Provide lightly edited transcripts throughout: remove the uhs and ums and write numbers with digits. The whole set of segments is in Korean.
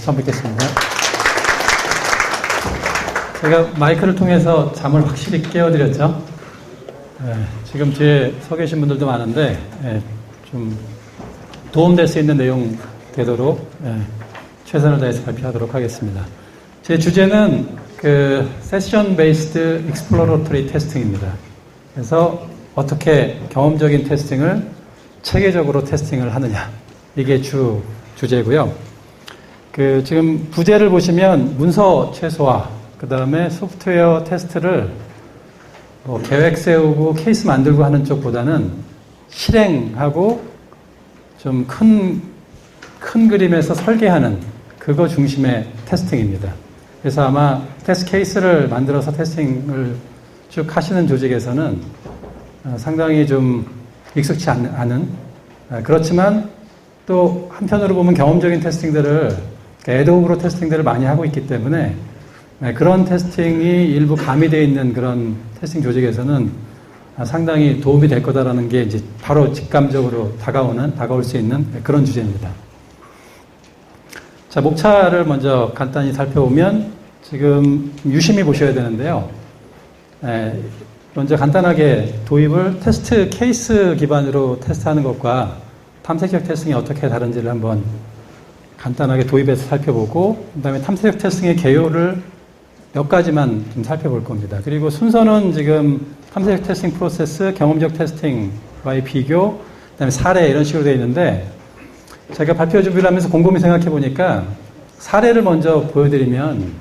처음 뵙겠습니다. 제가 마이크를 통해서 잠을 확실히 깨워드렸죠. 지금 뒤에 서 계신 분들도 많은데 좀 도움될 수 있는 내용 되도록 최선을 다해서 발표하도록 하겠습니다. 제 주제는 세션 베이스드 익스플로러토리 테스팅입니다. 그래서 어떻게 경험적인 테스팅을 체계적으로 테스팅을 하느냐, 이게 주제고요. 지금 부제를 보시면 문서 최소화, 그 다음에 소프트웨어 테스트를 계획 세우고 케이스 만들고 하는 쪽보다는 실행하고 좀 큰 그림에서 설계하는 그거 중심의 테스팅입니다. 그래서 아마 테스트 케이스를 만들어서 테스팅을 쭉 하시는 조직에서는 상당히 좀 익숙치 않은, 그렇지만 또 한편으로 보면 경험적인 테스팅들을, 애드홈으로 테스팅들을 많이 하고 있기 때문에 그런 테스팅이 일부 가미되어 있는 그런 테스팅 조직에서는 상당히 도움이 될 거다라는 게 이제 바로 직감적으로 다가올 수 있는 그런 주제입니다. 자, 목차를 먼저 간단히 살펴보면 지금 유심히 보셔야 되는데요. 먼저 간단하게 도입을 테스트 케이스 기반으로 테스트하는 것과 탐색적 테스팅이 어떻게 다른지를 한번 간단하게 도입해서 살펴보고, 그 다음에 탐색적 테스팅의 개요를 몇 가지만 좀 살펴볼 겁니다. 그리고 순서는 지금 탐색적 테스팅 프로세스, 경험적 테스팅과의 비교, 그 다음에 사례 이런 식으로 되어 있는데, 제가 발표 준비를 하면서 곰곰이 생각해 보니까 사례를 먼저 보여드리면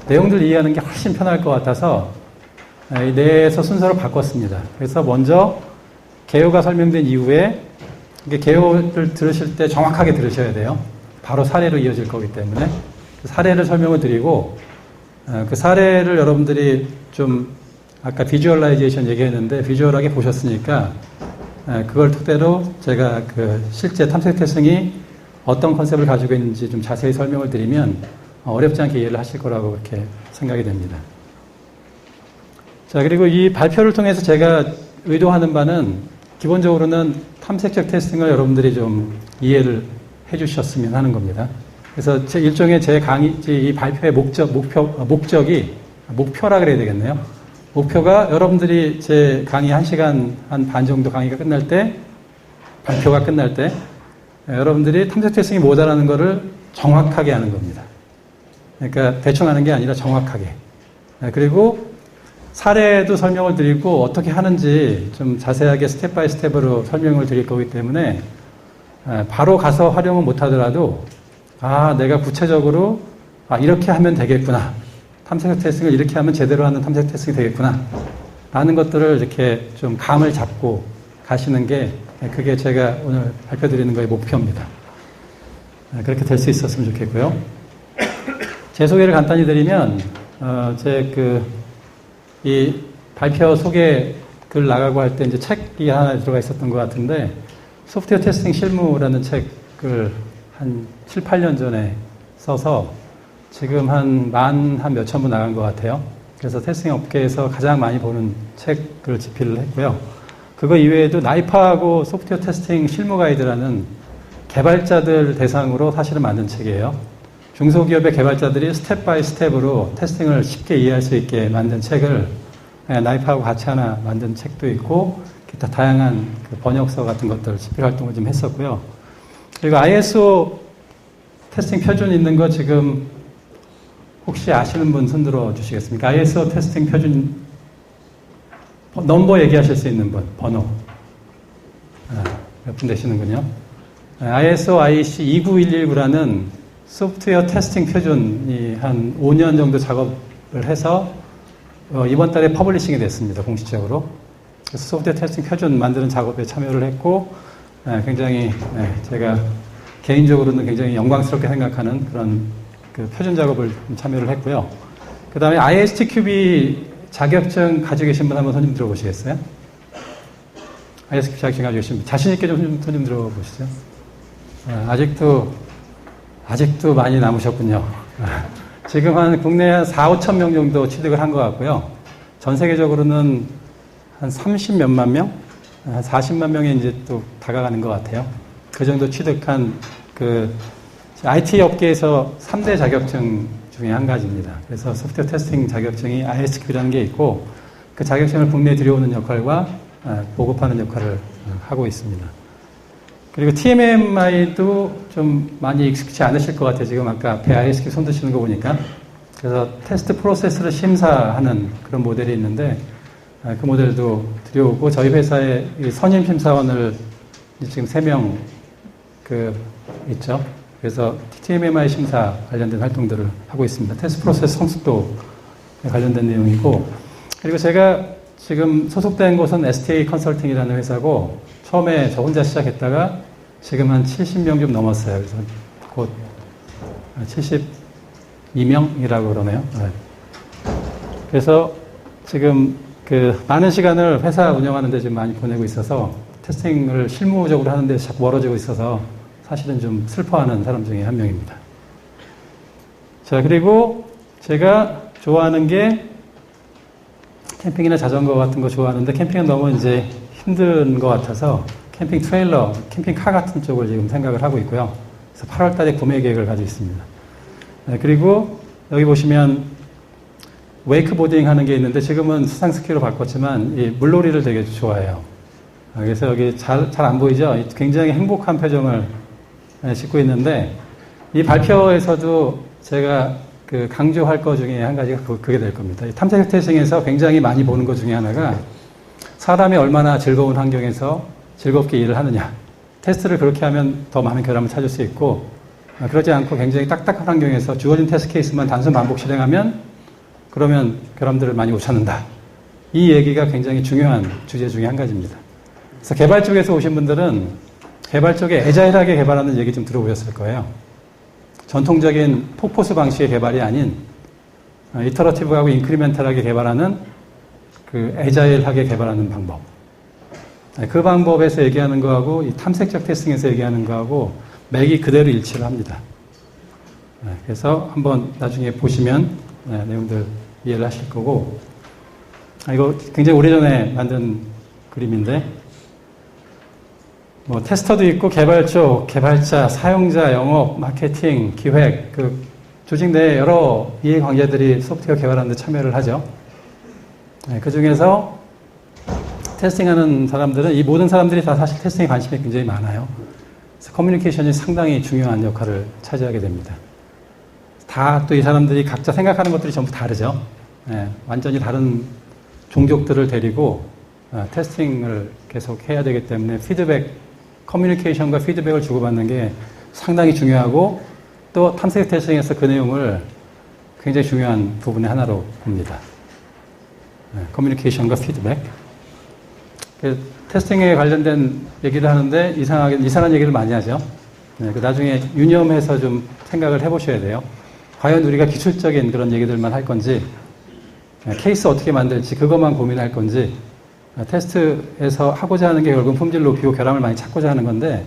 내용들 이해하는 게 훨씬 편할 것 같아서 이 내에서 순서를 바꿨습니다. 그래서 먼저 개요가 설명된 이후에, 개요를 들으실 때 정확하게 들으셔야 돼요. 바로 사례로 이어질 거기 때문에 사례를 설명을 드리고, 그 사례를 여러분들이 좀 아까 비주얼라이제이션 얘기했는데 비주얼하게 보셨으니까 그걸 토대로 제가 실제 탐색 테스팅이 어떤 컨셉을 가지고 있는지 좀 자세히 설명을 드리면 어렵지 않게 이해를 하실 거라고 그렇게 생각이 됩니다. 자, 그리고 이 발표를 통해서 제가 의도하는 바는 기본적으로는 탐색적 테스팅을 여러분들이 좀 이해를 해 주셨으면 하는 겁니다. 그래서 일종의 제 강의, 이 발표의 목표라 그래야 되겠네요. 목표가 여러분들이 제 강의 1시간 한 반 정도 강의가 끝날 때, 발표가 끝날 때, 여러분들이 탐색 테스팅이 뭐다라는 거를 정확하게 하는 겁니다. 그러니까 대충 하는 게 아니라 정확하게. 그리고 사례도 설명을 드리고 어떻게 하는지 좀 자세하게 스텝 바이 스텝으로 설명을 드릴 거기 때문에 바로 가서 활용은 못 하더라도 내가 구체적으로 이렇게 하면 되겠구나. 탐색 테스팅을 이렇게 하면 제대로 하는 탐색 테스팅이 되겠구나. 라는 것들을 이렇게 좀 감을 잡고 가시는 게 그게 제가 오늘 발표드리는 거의 목표입니다. 그렇게 될 수 있었으면 좋겠고요. 제 소개를 간단히 드리면 이 발표 소개 글 나가고 할 때 이제 책이 하나 들어가 있었던 것 같은데, 소프트웨어 테스팅 실무라는 책을 한 7, 8년 전에 써서 지금 한 몇천 부 나간 것 같아요. 그래서 테스팅 업계에서 가장 많이 보는 책을 집필을 했고요. 그거 이외에도 나이파하고 소프트웨어 테스팅 실무 가이드라는 개발자들 대상으로 사실은 만든 책이에요. 중소기업의 개발자들이 스텝 바이 스텝으로 테스팅을 쉽게 이해할 수 있게 만든 책을 나이파하고 같이 하나 만든 책도 있고, 기타 다양한 번역서 같은 것들 집필 활동을 좀 했었고요. 그리고 ISO 테스팅 표준 있는 거 지금 혹시 아시는 분 손들어 주시겠습니까? ISO 테스팅 표준 넘버 얘기하실 수 있는 분, 번호. 몇 분 되시는군요. ISO IEC 29119라는 소프트웨어 테스팅 표준이 한 5년 정도 작업을 해서 이번 달에 퍼블리싱이 됐습니다. 공식적으로. 그래서 소프트웨어 테스팅 표준 만드는 작업에 참여를 했고, 굉장히 제가 개인적으로는 굉장히 영광스럽게 생각하는 그런 표준 작업을 참여를 했고요. 그 다음에 ISTQB 자격증 가지고 계신 분 한번 손 좀 들어보시겠어요? ISTQB 자격증 가지고 계신 분 자신있게 좀 손 좀 들어보시죠. 아직도 많이 남으셨군요. 지금 한 국내 한 4, 5천 명 정도 취득을 한 것 같고요. 전 세계적으로는 한 30몇만 명? 한 40만 명에 이제 또 다가가는 것 같아요. 그 정도 취득한 IT 업계에서 3대 자격증 중에 한 가지입니다. 그래서 소프트웨어 테스팅 자격증이 ISQ라는 게 있고 그 자격증을 국내에 들여오는 역할과 보급하는 역할을 하고 있습니다. 그리고 TMMI도 좀 많이 익숙치 않으실 것 같아요. 지금 아까 앞에 ISQ 손 드시는 거 보니까. 그래서 테스트 프로세스를 심사하는 그런 모델이 있는데 그 모델도 들여오고 저희 회사에 선임 심사원을 지금 3명 있죠. 그래서 TMMI 심사 관련된 활동들을 하고 있습니다. 테스트 프로세스 성숙도 관련된 내용이고 그리고 제가 지금 소속된 곳은 STA 컨설팅이라는 회사고 처음에 저 혼자 시작했다가 지금 한 70명 좀 넘었어요. 그래서 곧 72명이라고 그러네요. 네. 그래서 지금 많은 시간을 회사 운영하는 데 좀 많이 보내고 있어서 테스팅을 실무적으로 하는데 자꾸 멀어지고 있어서 사실은 좀 슬퍼하는 사람 중에 한 명입니다. 자, 그리고 제가 좋아하는 게 캠핑이나 자전거 같은 거 좋아하는데 캠핑은 너무 이제 힘든 것 같아서 캠핑 트레일러, 캠핑카 같은 쪽을 지금 생각을 하고 있고요. 그래서 8월 달에 구매 계획을 가지고 있습니다. 네, 그리고 여기 보시면 웨이크보딩 하는 게 있는데 지금은 수상 스키로 바꿨지만 이 물놀이를 되게 좋아해요. 그래서 여기 잘 안 보이죠? 굉장히 행복한 표정을 짓고 있는데 이 발표에서도 제가 강조할 것 중에 한 가지가 그게 될 겁니다. 이 탐색 테스팅에서 굉장히 많이 보는 것 중에 하나가 사람이 얼마나 즐거운 환경에서 즐겁게 일을 하느냐. 테스트를 그렇게 하면 더 많은 결함을 찾을 수 있고 그러지 않고 굉장히 딱딱한 환경에서 주어진 테스트 케이스만 단순 반복 실행하면 그러면 결함들을 많이 못 찾는다. 이 얘기가 굉장히 중요한 주제 중에 한 가지입니다. 그래서 개발 쪽에서 오신 분들은 개발 쪽에 애자일하게 개발하는 얘기 좀 들어보셨을 거예요. 전통적인 폭포수 방식의 개발이 아닌 이터러티브하고 인크리멘탈하게 개발하는 애자일하게 개발하는 방법. 그 방법에서 얘기하는 거하고 이 탐색적 테스팅에서 얘기하는 거하고 맥이 그대로 일치를 합니다. 그래서 한번 나중에 보시면 내용들 이해를 하실 거고 이거 굉장히 오래전에 만든 그림인데 뭐 테스터도 있고 개발 쪽, 개발자, 사용자, 영업, 마케팅, 기획 조직 내 여러 이해관계자들이 소프트웨어 개발하는 데 참여를 하죠. 그 중에서 테스팅하는 사람들은 이 모든 사람들이 다 사실 테스팅에 관심이 굉장히 많아요. 그래서 커뮤니케이션이 상당히 중요한 역할을 차지하게 됩니다. 다 또 이 사람들이 각자 생각하는 것들이 전부 다르죠. 완전히 다른 종족들을 데리고 테스팅을 계속 해야 되기 때문에 커뮤니케이션과 피드백을 주고받는 게 상당히 중요하고 또 탐색 테스팅에서 그 내용을 굉장히 중요한 부분의 하나로 봅니다. 커뮤니케이션과 피드백. 테스팅에 관련된 얘기를 하는데 이상한 얘기를 많이 하죠. 나중에 유념해서 좀 생각을 해보셔야 돼요. 과연 우리가 기술적인 그런 얘기들만 할 건지, 케이스 어떻게 만들지 그것만 고민할 건지, 테스트에서 하고자 하는 게 결국 품질 높이고 결함을 많이 찾고자 하는 건데,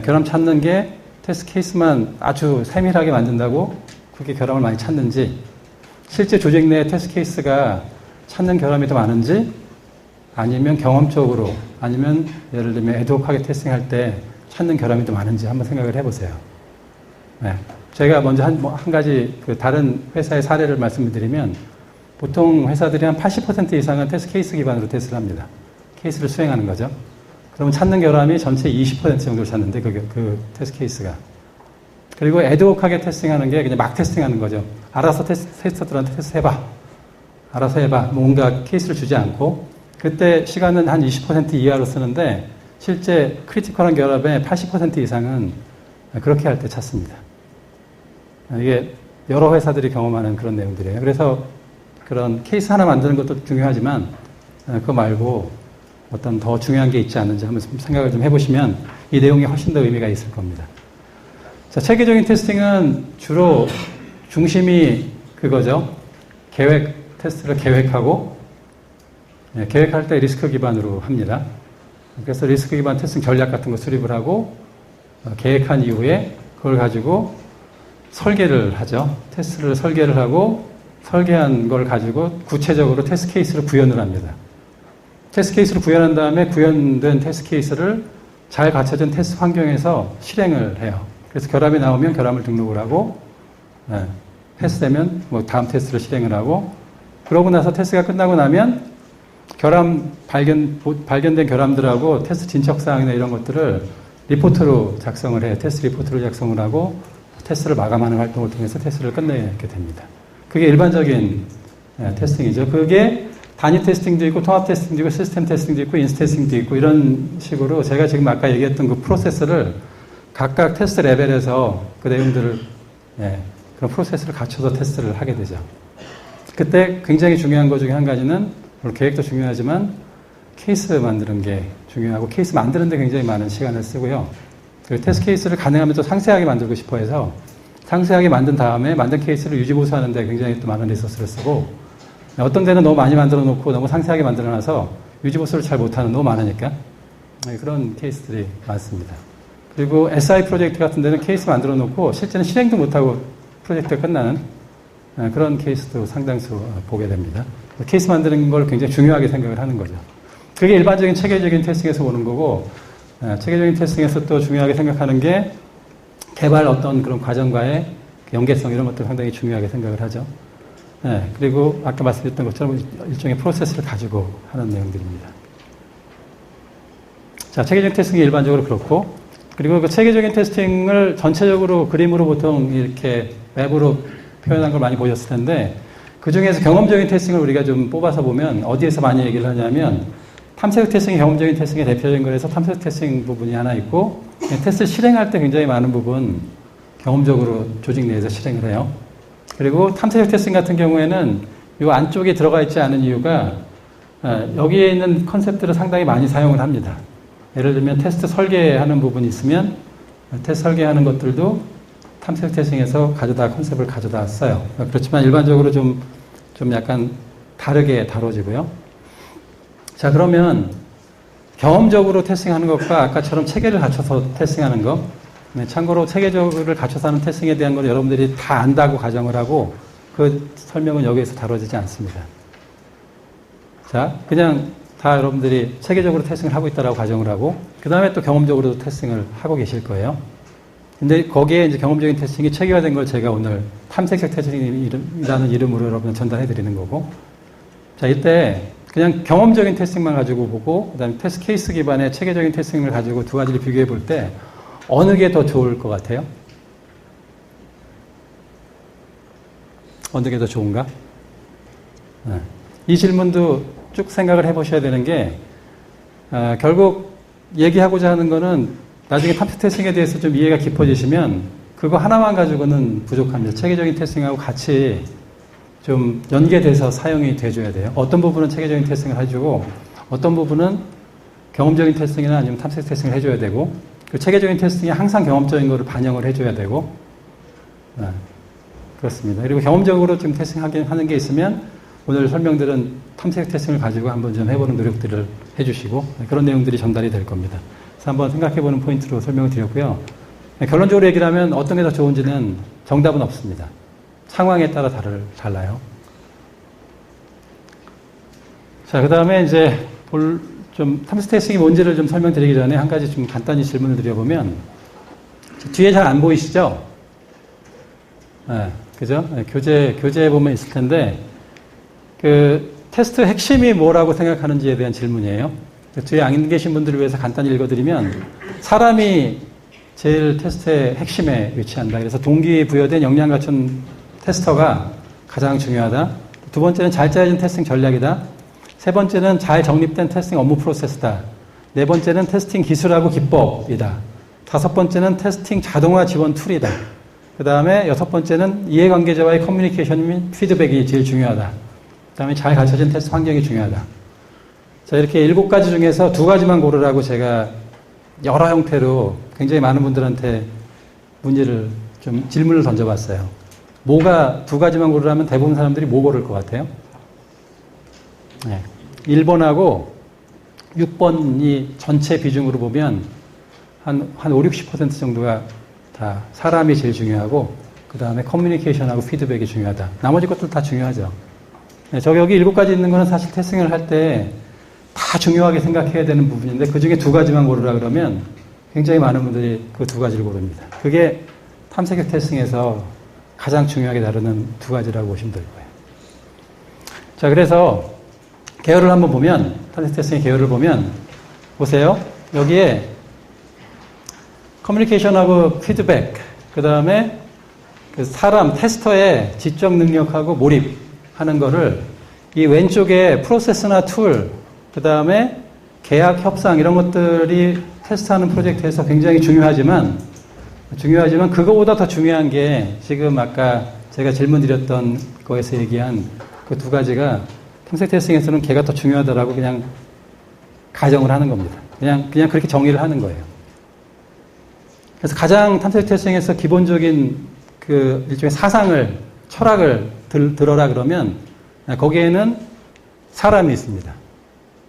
결함 찾는 게 테스트 케이스만 아주 세밀하게 만든다고 그게 결함을 많이 찾는지, 실제 조직 내 테스트 케이스가 찾는 결함이 더 많은지, 아니면 경험적으로, 아니면 예를 들면 애드호크하게 테스팅할 때 찾는 결함이 더 많은지 한번 생각을 해보세요. 제가 먼저 한 가지 다른 회사의 사례를 말씀드리면, 보통 회사들이 한 80% 이상은 테스트 케이스 기반으로 테스트를 합니다. 케이스를 수행하는 거죠. 그러면 찾는 결함이 전체 20% 정도를 찾는데, 그 테스트 케이스가. 그리고 애드호크하게 테스팅하는 게 그냥 막 테스팅하는 거죠. 알아서 테스터들한테 테스트 해봐. 알아서 해봐. 뭔가 케이스를 주지 않고, 그때 시간은 한 20% 이하로 쓰는데, 실제 크리티컬한 결함의 80% 이상은 그렇게 할 때 찾습니다. 이게 여러 회사들이 경험하는 그런 내용들이에요. 그래서 그런 케이스 하나 만드는 것도 중요하지만 그거 말고 어떤 더 중요한 게 있지 않은지 한번 생각을 좀 해보시면 이 내용이 훨씬 더 의미가 있을 겁니다. 자, 체계적인 테스팅은 주로 중심이 그거죠. 테스트를 계획하고 계획할 때 리스크 기반으로 합니다. 그래서 리스크 기반 테스팅 전략 같은 거 수립을 하고 계획한 이후에 그걸 가지고 설계를 하죠. 테스트를 설계를 하고 설계한 걸 가지고 구체적으로 테스트 케이스를 구현을 합니다. 테스트 케이스를 구현한 다음에 구현된 테스트 케이스를 잘 갖춰진 테스트 환경에서 실행을 해요. 그래서 결함이 나오면 결함을 등록을 하고, 패스되면 뭐 다음 테스트를 실행을 하고, 그러고 나서 테스트가 끝나고 나면 발견된 결함들하고 테스트 진척사항이나 이런 것들을 리포트로 작성을 해요. 테스트 리포트로 작성을 하고 테스트를 마감하는 활동을 통해서 테스트를 끝내게 됩니다. 그게 일반적인 테스팅이죠. 그게 단위 테스팅도 있고 통합 테스팅도 있고 시스템 테스팅도 있고 인스 테스팅도 있고 이런 식으로 제가 지금 아까 얘기했던 그 프로세스를 각각 테스트 레벨에서 그 내용들을 그런 프로세스를 갖춰서 테스트를 하게 되죠. 그때 굉장히 중요한 것 중에 한 가지는 물론 계획도 중요하지만 케이스 만드는 게 중요하고 케이스 만드는 데 굉장히 많은 시간을 쓰고요. 그 테스트 케이스를 가능하면 또 상세하게 만들고 싶어 해서 상세하게 만든 다음에 만든 케이스를 유지보수하는 데 굉장히 또 많은 리소스를 쓰고 어떤 데는 너무 많이 만들어 놓고 너무 상세하게 만들어 놔서 유지보수를 잘 못하는 너무 많으니까 그런 케이스들이 많습니다. 그리고 SI 프로젝트 같은 데는 케이스 만들어 놓고 실제는 실행도 못하고 프로젝트가 끝나는 그런 케이스도 상당수 보게 됩니다. 케이스 만드는 걸 굉장히 중요하게 생각을 하는 거죠. 그게 일반적인 체계적인 테스팅에서 오는 거고 체계적인 테스팅에서 또 중요하게 생각하는 게 개발 어떤 그런 과정과의 연계성 이런 것들 상당히 중요하게 생각을 하죠. 그리고 아까 말씀드렸던 것처럼 일종의 프로세스를 가지고 하는 내용들입니다. 자, 체계적인 테스팅이 일반적으로 그렇고 그리고 그 체계적인 테스팅을 전체적으로 그림으로 보통 이렇게 웹으로 표현한 걸 많이 보셨을 텐데 그 중에서 경험적인 테스팅을 우리가 좀 뽑아서 보면 어디에서 많이 얘기를 하냐면 탐색 테스팅이 경험적인 테스팅의 대표적인 거라서 탐색 테스팅 부분이 하나 있고 테스트를 실행할 때 굉장히 많은 부분 경험적으로 조직 내에서 실행을 해요. 그리고 탐색 테스팅 같은 경우에는 이 안쪽에 들어가 있지 않은 이유가 여기에 있는 컨셉들을 상당히 많이 사용을 합니다. 예를 들면 테스트 설계하는 부분이 있으면 테스트 설계하는 것들도 탐색 테스팅에서 컨셉을 가져다 써요. 그렇지만 일반적으로 좀 약간 다르게 다뤄지고요. 자, 그러면 경험적으로 테스팅하는 것과 아까처럼 체계를 갖춰서 테스팅하는 것, 참고로 체계적으로 갖춰서 하는 테스팅에 대한 걸 여러분들이 다 안다고 가정을 하고 그 설명은 여기에서 다뤄지지 않습니다. 자, 그냥 다 여러분들이 체계적으로 테스팅을 하고 있다라고 가정을 하고 그 다음에 또 경험적으로도 테스팅을 하고 계실 거예요. 근데 거기에 이제 경험적인 테스팅이 체계화된 걸 제가 오늘 탐색적 테스팅이라는 이름으로 여러분 전달해 드리는 거고. 자, 이때 그냥 경험적인 테스팅만 가지고 보고, 그 다음에 테스트 케이스 기반의 체계적인 테스팅을 가지고 두 가지를 비교해 볼 때 어느 게 더 좋을 것 같아요? 어느 게 더 좋은가? 이 질문도 쭉 생각을 해 보셔야 되는 게, 결국 얘기하고자 하는 거는 나중에 탐색 테스팅에 대해서 좀 이해가 깊어지시면 그거 하나만 가지고는 부족합니다. 체계적인 테스팅하고 같이 좀 연계돼서 사용이 돼줘야 돼요. 어떤 부분은 체계적인 테스팅을 해주고 어떤 부분은 경험적인 테스팅이나 아니면 탐색 테스팅을 해줘야 되고 그 체계적인 테스팅이 항상 경험적인 거를 반영을 해줘야 되고 그렇습니다. 그리고 경험적으로 좀 테스팅하는 게 있으면 오늘 설명들은 탐색 테스팅을 가지고 한번 좀 해보는 노력들을 해주시고 그런 내용들이 전달이 될 겁니다. 그래서 한번 생각해보는 포인트로 설명을 드렸고요. 결론적으로 얘기를 하면 어떤 게 더 좋은지는 정답은 없습니다. 상황에 따라 달라요. 자, 그 다음에 이제 탐색 테스팅이 뭔지를 좀 설명드리기 전에 한 가지 좀 간단히 질문을 드려보면 뒤에 잘 안 보이시죠? 그죠? 교재에 보면 있을 텐데 그 테스트 핵심이 뭐라고 생각하는지에 대한 질문이에요. 뒤에 안 계신 분들을 위해서 간단히 읽어드리면 사람이 제일 테스트의 핵심에 위치한다. 그래서 동기부여된 역량 갖춘 테스터가 가장 중요하다. 두 번째는 잘 짜여진 테스팅 전략이다. 세 번째는 잘 정립된 테스팅 업무 프로세스다. 네 번째는 테스팅 기술하고 기법이다. 다섯 번째는 테스팅 자동화 지원 툴이다. 그 다음에 여섯 번째는 이해관계자와의 커뮤니케이션 및 피드백이 제일 중요하다. 그 다음에 잘 갖춰진 테스트 환경이 중요하다. 자, 이렇게 7가지 중에서 2가지만 고르라고 제가 여러 형태로 굉장히 많은 분들한테 질문을 던져봤어요. 뭐가 2가지만 고르라면 대부분 사람들이 뭐 고를 것 같아요? 1번하고 6번이 전체 비중으로 보면 한 5, 60% 정도가 다 사람이 제일 중요하고 그 다음에 커뮤니케이션하고 피드백이 중요하다. 나머지 것들 다 중요하죠. 여기 7가지 있는 거는 사실 테스팅을 할 때 다 중요하게 생각해야 되는 부분인데 그 중에 2가지만 고르라 그러면 굉장히 많은 분들이 그 두 가지를 고릅니다. 그게 탐색형 테스팅에서 가장 중요하게 다루는 두 가지라고 보시면 될 거예요. 자, 그래서 계열을 한번 보면, 탐색 테스팅의 계열을 보면, 보세요. 여기에 커뮤니케이션하고 피드백, 그 다음에 그 사람, 테스터의 지적 능력하고 몰입하는 거를 이 왼쪽에 프로세스나 툴, 그 다음에 계약 협상 이런 것들이 테스트하는 프로젝트에서 굉장히 중요하지만 그거보다 더 중요한 게 지금 아까 제가 질문 드렸던 거에서 얘기한 그 두 가지가 탐색 테스팅에서는 걔가 더 중요하다라고 그냥 가정을 하는 겁니다. 그냥 그렇게 정의를 하는 거예요. 그래서 가장 탐색 테스팅에서 기본적인 그 일종의 사상을, 철학을 들어라 그러면 거기에는 사람이 있습니다.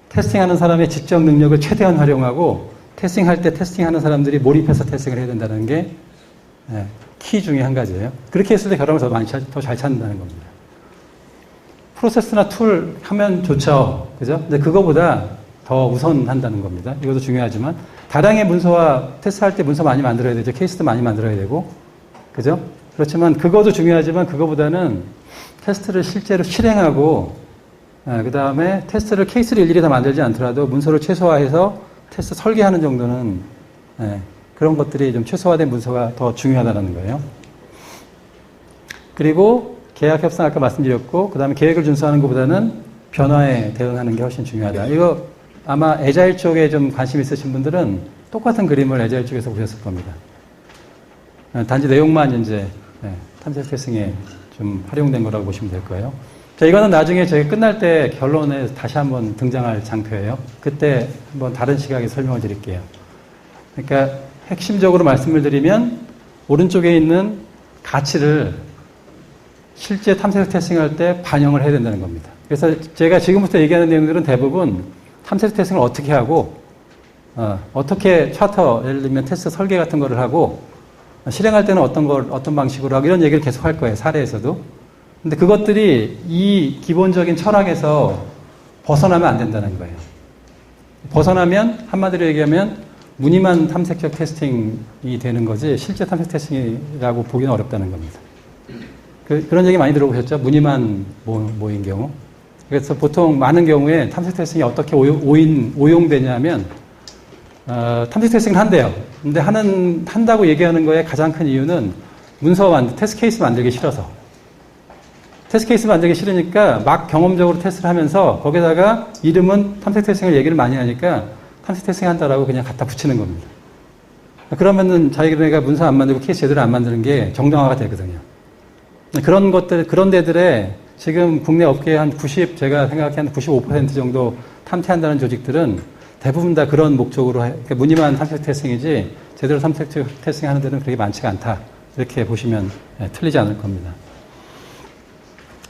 테스팅하는 사람의 지적 능력을 최대한 활용하고 테스팅할 때 테스팅하는 사람들이 몰입해서 테스팅을 해야 된다는 게 키 중에 한 가지예요. 그렇게 했을 때 결과를 더 잘 찾는다는 겁니다. 프로세스나 툴 하면 좋죠. 그죠? 근데 그거보다 더 우선한다는 겁니다. 이것도 중요하지만 다량의 문서와 테스트할 때 문서 많이 만들어야 되죠. 케이스도 많이 만들어야 되고. 그죠? 그렇지만 그것도 중요하지만 그거보다는 테스트를 실제로 실행하고 그 다음에 테스트를 케이스를 일일이 다 만들지 않더라도 문서를 최소화해서 테스트 설계하는 정도는 그런 것들이 좀 최소화된 문서가 더 중요하다는 거예요. 그리고 계약 협상 아까 말씀드렸고 그 다음에 계획을 준수하는 것보다는 변화에 대응하는 게 훨씬 중요하다. 이거 아마 애자일 쪽에 좀 관심 있으신 분들은 똑같은 그림을 애자일 쪽에서 보셨을 겁니다. 단지 내용만 이제 탐색 테스팅에 좀 활용된 거라고 보시면 될 거예요. 자, 이거는 나중에 저희 끝날 때 결론에 다시 한번 등장할 장표예요. 그때 한번 다른 시각에 설명을 드릴게요. 그러니까 핵심적으로 말씀을 드리면 오른쪽에 있는 가치를 실제 탐색 테스팅할 때 반영을 해야 된다는 겁니다. 그래서 제가 지금부터 얘기하는 내용들은 대부분 탐색 테스팅을 어떻게 하고 어떻게 차터, 예를 들면 테스트 설계 같은 거를 하고 실행할 때는 어떤 방식으로 하고 이런 얘기를 계속 할 거예요. 사례에서도. 근데 그것들이 이 기본적인 철학에서 벗어나면 안 된다는 거예요. 벗어나면 한마디로 얘기하면 무늬만 탐색적 테스팅이 되는 거지 실제 탐색 테스팅이라고 보기는 어렵다는 겁니다. 그런 얘기 많이 들어보셨죠? 무늬만 모인 경우. 그래서 보통 많은 경우에 탐색 테스팅이 어떻게 오용되냐면 탐색 테스팅을 한대요. 근데 한다고 얘기하는 거에 가장 큰 이유는 테스트 케이스 만들기 싫어서. 테스트 케이스 만들기 싫으니까 막 경험적으로 테스트를 하면서 거기다가 이름은 탐색 테스팅을 얘기를 많이 하니까 탐색 테스팅 한다라고 그냥 갖다 붙이는 겁니다. 그러면은 자기가 문서 안 만들고 케이스 제대로 안 만드는 게 정당화가 되거든요. 그런 데들에 지금 국내 업계의 제가 생각하기에 한 95% 정도 탐태한다는 조직들은 대부분 다 그런 목적으로 그러니까 무늬만 탐색 테스팅이지 제대로 탐색 테스팅 하는 데는 그렇게 많지가 않다. 이렇게 보시면 틀리지 않을 겁니다.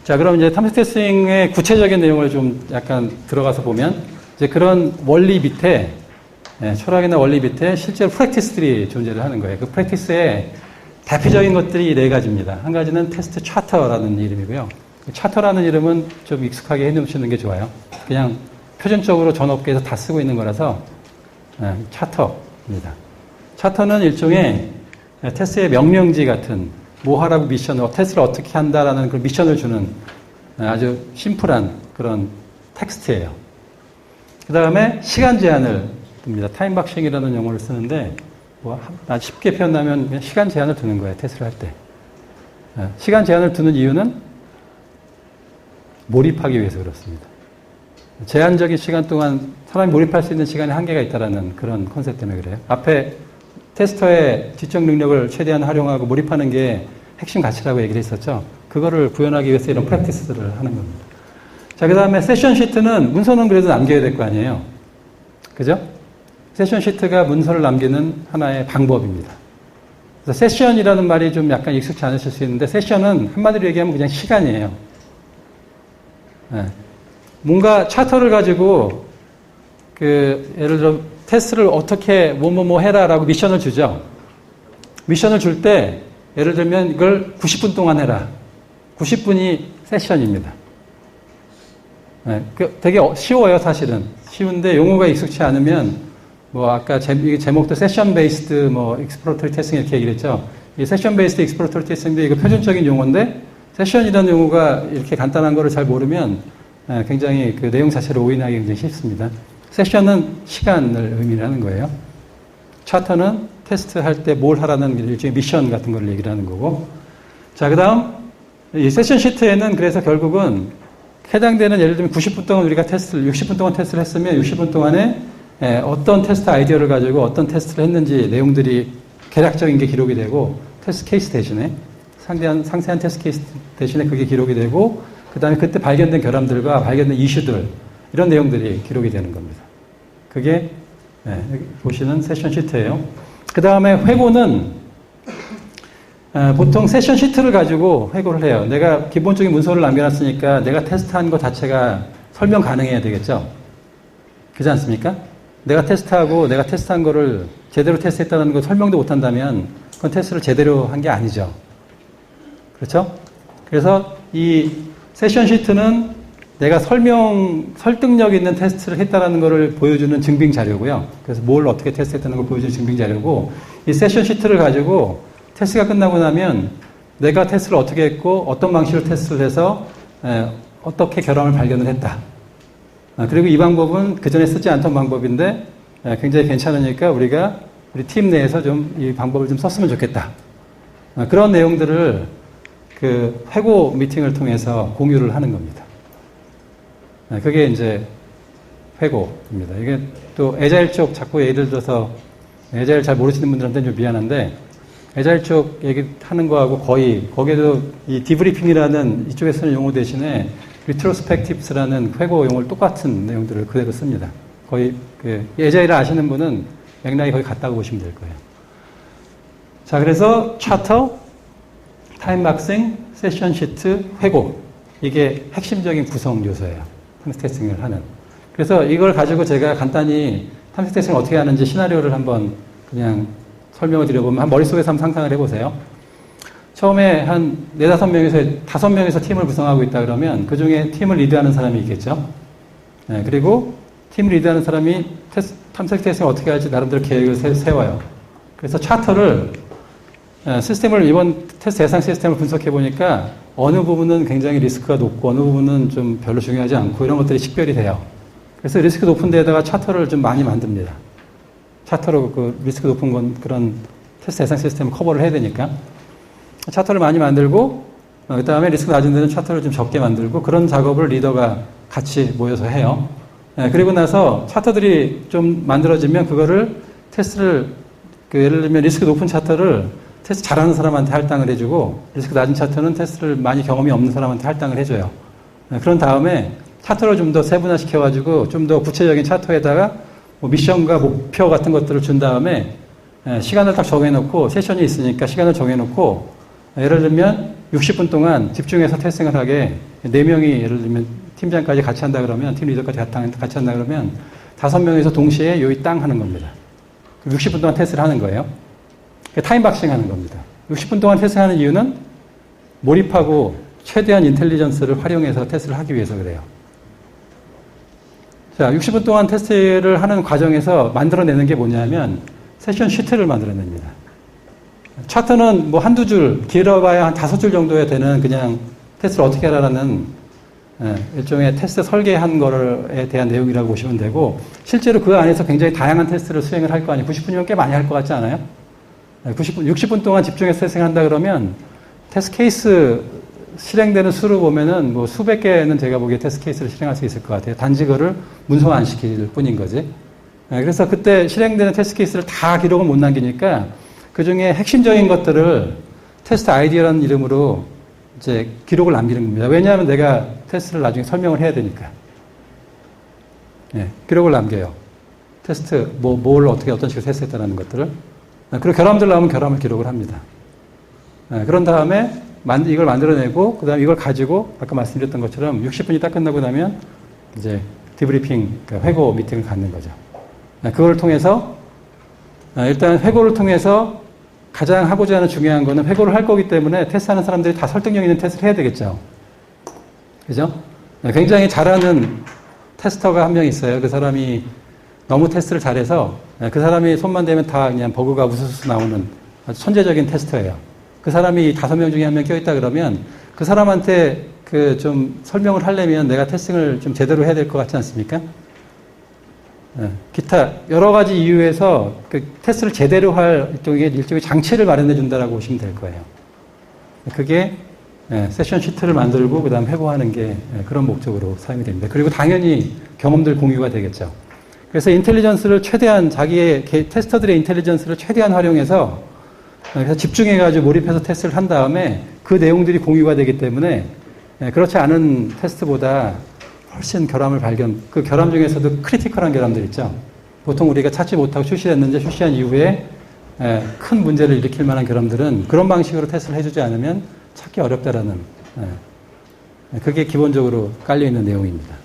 자, 그럼 이제 탐색 테스팅의 구체적인 내용을 좀 약간 들어가서 보면 이제 그런 원리 밑에 철학이나 원리 밑에 실제로 프랙티스들이 존재를 하는 거예요. 그 프랙티스의 대표적인 것들이 네 가지입니다. 한 가지는 테스트 차터라는 이름이고요. 차터라는 이름은 좀 익숙하게 해놓으시는 게 좋아요. 그냥 표준적으로 전 업계에서 다 쓰고 있는 거라서 차터입니다. 차터는 일종의 테스트의 명령지 같은 뭐 하라고 미션을 테스트를 어떻게 한다라는 그 미션을 주는 아주 심플한 그런 텍스트예요. 그 다음에 시간 제한을 둡니다. 타임박싱이라는 용어를 쓰는데 쉽게 표현하면 그냥 시간 제한을 두는 거예요. 테스트를 할 때. 시간 제한을 두는 이유는 몰입하기 위해서 그렇습니다. 제한적인 시간 동안 사람이 몰입할 수 있는 시간에 한계가 있다는 그런 컨셉 때문에 그래요. 앞에 테스터의 지적 능력을 최대한 활용하고 몰입하는 게 핵심 가치라고 얘기를 했었죠. 그거를 구현하기 위해서 이런 프랙티스들을 하는 겁니다. 자, 그 다음에 세션 시트는 문서는 그래도 남겨야 될 거 아니에요. 그죠? 세션 시트가 문서를 남기는 하나의 방법입니다. 그래서 세션이라는 말이 좀 약간 익숙치 않으실 수 있는데 세션은 한마디로 얘기하면 그냥 시간이에요. 뭔가 차터를 가지고 예를 들어 테스트를 어떻게 뭐 해라라고 미션을 주죠. 미션을 줄 때 예를 들면 이걸 90분 동안 해라. 90분이 세션입니다. 되게 쉬워요, 사실은. 쉬운데 용어가 익숙치 않으면 뭐 아까 이게 제목도 세션 베이스드 뭐 익스플로러터리 테스팅 이렇게 얘기를 했죠. 이 세션 베이스드 익스플로러터리 테스팅도 이거 표준적인 용어인데 세션이라는 용어가 이렇게 간단한 거를 잘 모르면 굉장히 그 내용 자체를 오인하기 굉장히 쉽습니다. 세션은 시간을 의미하는 거예요. 차터는 테스트 할 때 뭘 하라는 일종의 미션 같은 걸 얘기를 하는 거고. 자, 그 다음, 이 세션 시트에는 그래서 결국은 해당되는 예를 들면 90분 동안 우리가 60분 동안 테스트를 했으면 60분 동안에 어떤 테스트 아이디어를 가지고 어떤 테스트를 했는지 내용들이 개략적인 게 기록이 되고 테스트 케이스 대신에 상세한 테스트 케이스 대신에 그게 기록이 되고 그 다음에 그때 발견된 결함들과 발견된 이슈들 이런 내용들이 기록이 되는 겁니다. 그게 여기 보시는 세션 시트예요. 그 다음에 회고는 보통 세션 시트를 가지고 회고를 해요. 내가 기본적인 문서를 남겨놨으니까 내가 테스트한 것 자체가 설명 가능해야 되겠죠. 그렇지 않습니까? 내가 테스트하고 내가 테스트한 거를 제대로 테스트했다는 걸 설명도 못한다면 그건 테스트를 제대로 한 게 아니죠. 그렇죠? 그래서 이 세션 시트는 내가 설득력 있는 테스트를 했다는 것을 보여주는 증빙 자료고요. 그래서 뭘 어떻게 테스트했다는 걸 보여주는 증빙 자료고, 이 세션 시트를 가지고 테스트가 끝나고 나면 내가 테스트를 어떻게 했고, 어떤 방식으로 테스트를 해서 어떻게 결함을 발견을 했다. 그리고 이 방법은 그전에 쓰지 않던 방법인데 굉장히 괜찮으니까 우리 팀 내에서 좀 이 방법을 좀 썼으면 좋겠다. 그런 내용들을 그 회고 미팅을 통해서 공유를 하는 겁니다. 그게 이제 회고입니다. 이게 또 에자일 쪽 자꾸 예를 들어서 에자일 잘 모르시는 분들한테는 좀 미안한데 에자일 쪽 얘기하는 거하고 거의 거기에도 이 디브리핑이라는 이쪽에 쓰는 용어 대신에 리트로스펙티브스라는 회고 용어를 똑같은 내용들을 그대로 씁니다. 거의 그 에자일을 아시는 분은 맥락이 거의 같다고 보시면 될 거예요. 자, 그래서 차터, 타임박싱, 세션 시트, 회고 이게 핵심적인 구성 요소예요. 탐색 테스팅을 하는. 그래서 이걸 가지고 제가 간단히 탐색 테스팅을 어떻게 하는지 시나리오를 한번 그냥 설명을 드려보면 한 머릿속에서 한번 상상을 해보세요. 처음에 한 4-5명에서 5명에서 팀을 구성하고 있다 그러면 그 중에 팀을 리드하는 사람이 있겠죠. 그리고 팀을 리드하는 사람이 탐색 테스팅을 어떻게 할지 나름대로 계획을 세워요. 그래서 차터를 시스템을 이번 테스트 대상 시스템을 분석해 보니까 어느 부분은 굉장히 리스크가 높고 어느 부분은 좀 별로 중요하지 않고 이런 것들이 식별이 돼요. 그래서 리스크 높은 데에다가 차터를 좀 많이 만듭니다. 차터로 그 리스크 높은 그런 테스트 대상 시스템을 커버를 해야 되니까 차터를 많이 만들고 그 다음에 리스크 낮은 데는 차터를 좀 적게 만들고 그런 작업을 리더가 같이 모여서 해요. 그리고 나서 차터들이 좀 만들어지면 그거를 테스트를 예를 들면 리스크 높은 차터를 테스트 잘하는 사람한테 할당을 해주고 리스크 낮은 차터는 테스트를 많이 경험이 없는 사람한테 할당을 해줘요. 그런 다음에 차터를 좀 더 세분화시켜가지고 좀 더 구체적인 차터에다가 뭐 미션과 목표 같은 것들을 준 다음에 시간을 딱 정해놓고 세션이 있으니까 시간을 정해놓고 예를 들면 60분 동안 집중해서 테스팅을 하게 4명이 예를 들면 팀장까지 같이 한다 그러면 팀 리더까지 같이 한다 그러면 5명에서 동시에 요이 땅 하는 겁니다. 60분 동안 테스트를 하는 거예요. 타임박싱 하는 겁니다. 60분 동안 테스트하는 이유는 몰입하고 최대한 인텔리전스를 활용해서 테스트를 하기 위해서 그래요. 자, 60분 동안 테스트를 하는 과정에서 만들어내는 게 뭐냐면 세션 시트를 만들어냅니다. 차트는 뭐 한두 줄, 길어봐야 한 5줄 정도에 되는 그냥 테스트를 어떻게 하라는 일종의 테스트 설계한 거에 대한 내용이라고 보시면 되고 실제로 그 안에서 굉장히 다양한 테스트를 수행을 할 거 아니에요. 90분이면 꽤 많이 할 것 같지 않아요? 60분 동안 집중해서 테스팅한다 그러면 테스트 케이스 실행되는 수를 보면은 뭐 수백 개는 제가 보기에 테스트 케이스를 실행할 수 있을 것 같아요. 단지 그거를 문서 안 시킬 뿐인 거지. 그래서 그때 실행되는 테스트 케이스를 다 기록을 못 남기니까 그 중에 핵심적인 것들을 테스트 아이디어라는 이름으로 이제 기록을 남기는 겁니다. 왜냐하면 내가 테스트를 나중에 설명을 해야 되니까. 기록을 남겨요. 테스트, 뭘 어떻게 어떤 식으로 테스트했다는 것들을. 그리고 결함들 나오면 결함을 기록을 합니다. 그런 다음에 이걸 만들어내고 그 다음에 이걸 가지고 아까 말씀드렸던 것처럼 60분이 딱 끝나고 나면 이제 디브리핑, 회고 미팅을 갖는 거죠. 그걸 통해서 일단 회고를 통해서 가장 하고자 하는 중요한 거는 회고를 할 거기 때문에 테스트하는 사람들이 다 설득력 있는 테스트를 해야 되겠죠. 그죠? 굉장히 잘하는 테스터가 한 명 있어요. 그 사람이 너무 테스트를 잘해서 그 사람이 손만 대면 다 그냥 버그가 우수수 나오는 아주 천재적인 테스터예요. 그 사람이 5명 중에 1명 껴있다 그러면 그 사람한테 그 좀 설명을 하려면 내가 테스팅을 좀 제대로 해야 될 것 같지 않습니까? 기타 여러 가지 이유에서 그 테스트를 제대로 할 일종의 장치를 마련해 준다라고 보시면 될 거예요. 그게 세션 시트를 만들고 그 다음 회고하는 게 그런 목적으로 사용이 됩니다. 그리고 당연히 경험들 공유가 되겠죠. 그래서 인텔리전스를 최대한 자기의 테스터들의 인텔리전스를 최대한 활용해서 그래서 집중해가지고 몰입해서 테스트를 한 다음에 그 내용들이 공유가 되기 때문에 그렇지 않은 테스트보다 훨씬 그 결함 중에서도 크리티컬한 결함들 있죠. 보통 우리가 찾지 못하고 출시했는데 출시한 이후에 큰 문제를 일으킬 만한 결함들은 그런 방식으로 테스트를 해주지 않으면 찾기 어렵다라는 그게 기본적으로 깔려있는 내용입니다.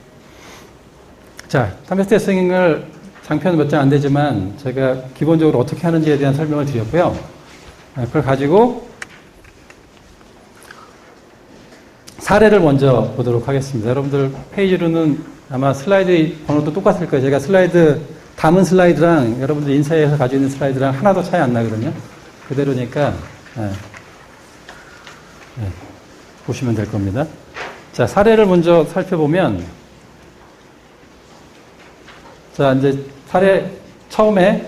자, 탐색 테스팅을 장편 몇 장 안 되지만 제가 기본적으로 어떻게 하는지에 대한 설명을 드렸고요. 그걸 가지고 사례를 먼저 보도록 하겠습니다. 여러분들 페이지로는 아마 슬라이드 번호도 똑같을 거예요. 제가 담은 슬라이드랑 여러분들 인쇄해서 가지고 있는 슬라이드랑 하나도 차이 안 나거든요. 그대로니까 보시면 될 겁니다. 자, 사례를 먼저 살펴보면 자, 이제 사례 처음에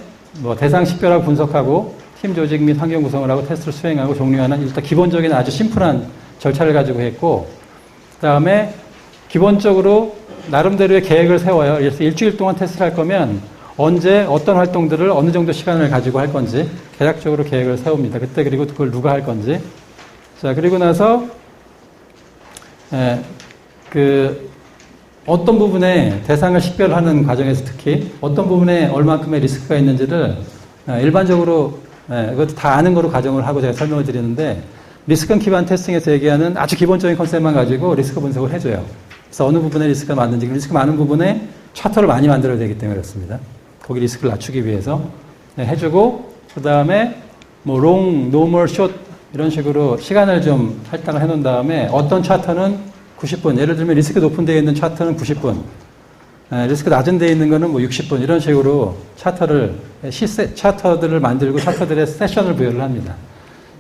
대상 식별하고 분석하고 팀 조직 및 환경 구성을 하고 테스트를 수행하고 종료하는 일단 기본적인 아주 심플한 절차를 가지고 했고, 그 다음에 기본적으로 나름대로의 계획을 세워요. 그래서 일주일 동안 테스트를 할 거면 언제 어떤 활동들을 어느 정도 시간을 가지고 할 건지 대략적으로 계획을 세웁니다. 그때 그리고 그걸 누가 할 건지. 자, 그리고 나서 어떤 부분에 대상을 식별하는 과정에서 특히 어떤 부분에 얼마큼의 리스크가 있는지를 일반적으로 그것도 다 아는 거로 가정을 하고 제가 설명을 드리는데, 리스크 기반 테스팅에서 얘기하는 아주 기본적인 컨셉만 가지고 리스크 분석을 해줘요. 그래서 어느 부분에 리스크가 많은지, 리스크 많은 부분에 차트를 많이 만들어야 되기 때문에 그렇습니다. 거기 리스크를 낮추기 위해서 해주고, 그 다음에 long, normal, short 이런 식으로 시간을 좀 할당을 해놓은 다음에 어떤 차트는 90분, 예를 들면 리스크 높은 데에 있는 차트는 90분, 리스크 낮은 데에 있는 거는 60분 이런 식으로 차트들을 만들고 차트들의 세션을 부여를 합니다.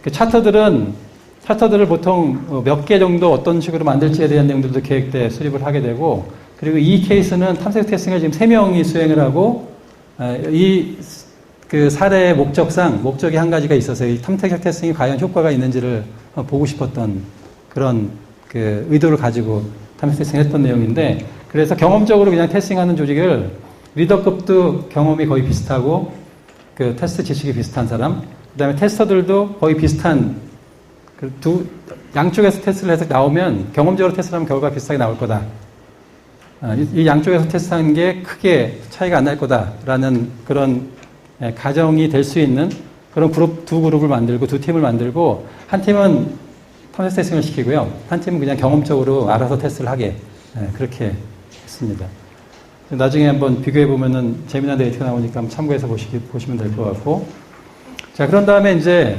그 차트들을 보통 몇 개 정도 어떤 식으로 만들지에 대한 내용들도 계획 때 수립을 하게 되고, 그리고 이 케이스는 탐색 테스팅을 지금 3명이 수행을 하고, 그 사례의 목적이 한 가지가 있어서 이 탐색 테스팅이 과연 효과가 있는지를 보고 싶었던 그런 그 의도를 가지고 탐색 테스팅을 했던 내용인데, 그래서 경험적으로 그냥 테스팅하는 조직을 리더급도 경험이 거의 비슷하고 그 테스트 지식이 비슷한 사람, 그 다음에 테스터들도 거의 비슷한 양쪽에서 테스트를 해서 나오면 경험적으로 테스트하면 결과가 비슷하게 나올 거다. 이 양쪽에서 테스트하는 게 크게 차이가 안 날 거다라는 그런 가정이 될 수 있는 그런 두 그룹을 만들고 두 팀을 만들고, 한 팀은 탐색 테스팅을 시키고요. 한 팀은 그냥 경험적으로 알아서 테스트를 하게 그렇게 했습니다. 나중에 한번 비교해 보면은 재미난 데이터가 나오니까 한번 참고해서 보시면 될 것 같고. 자, 그런 다음에 이제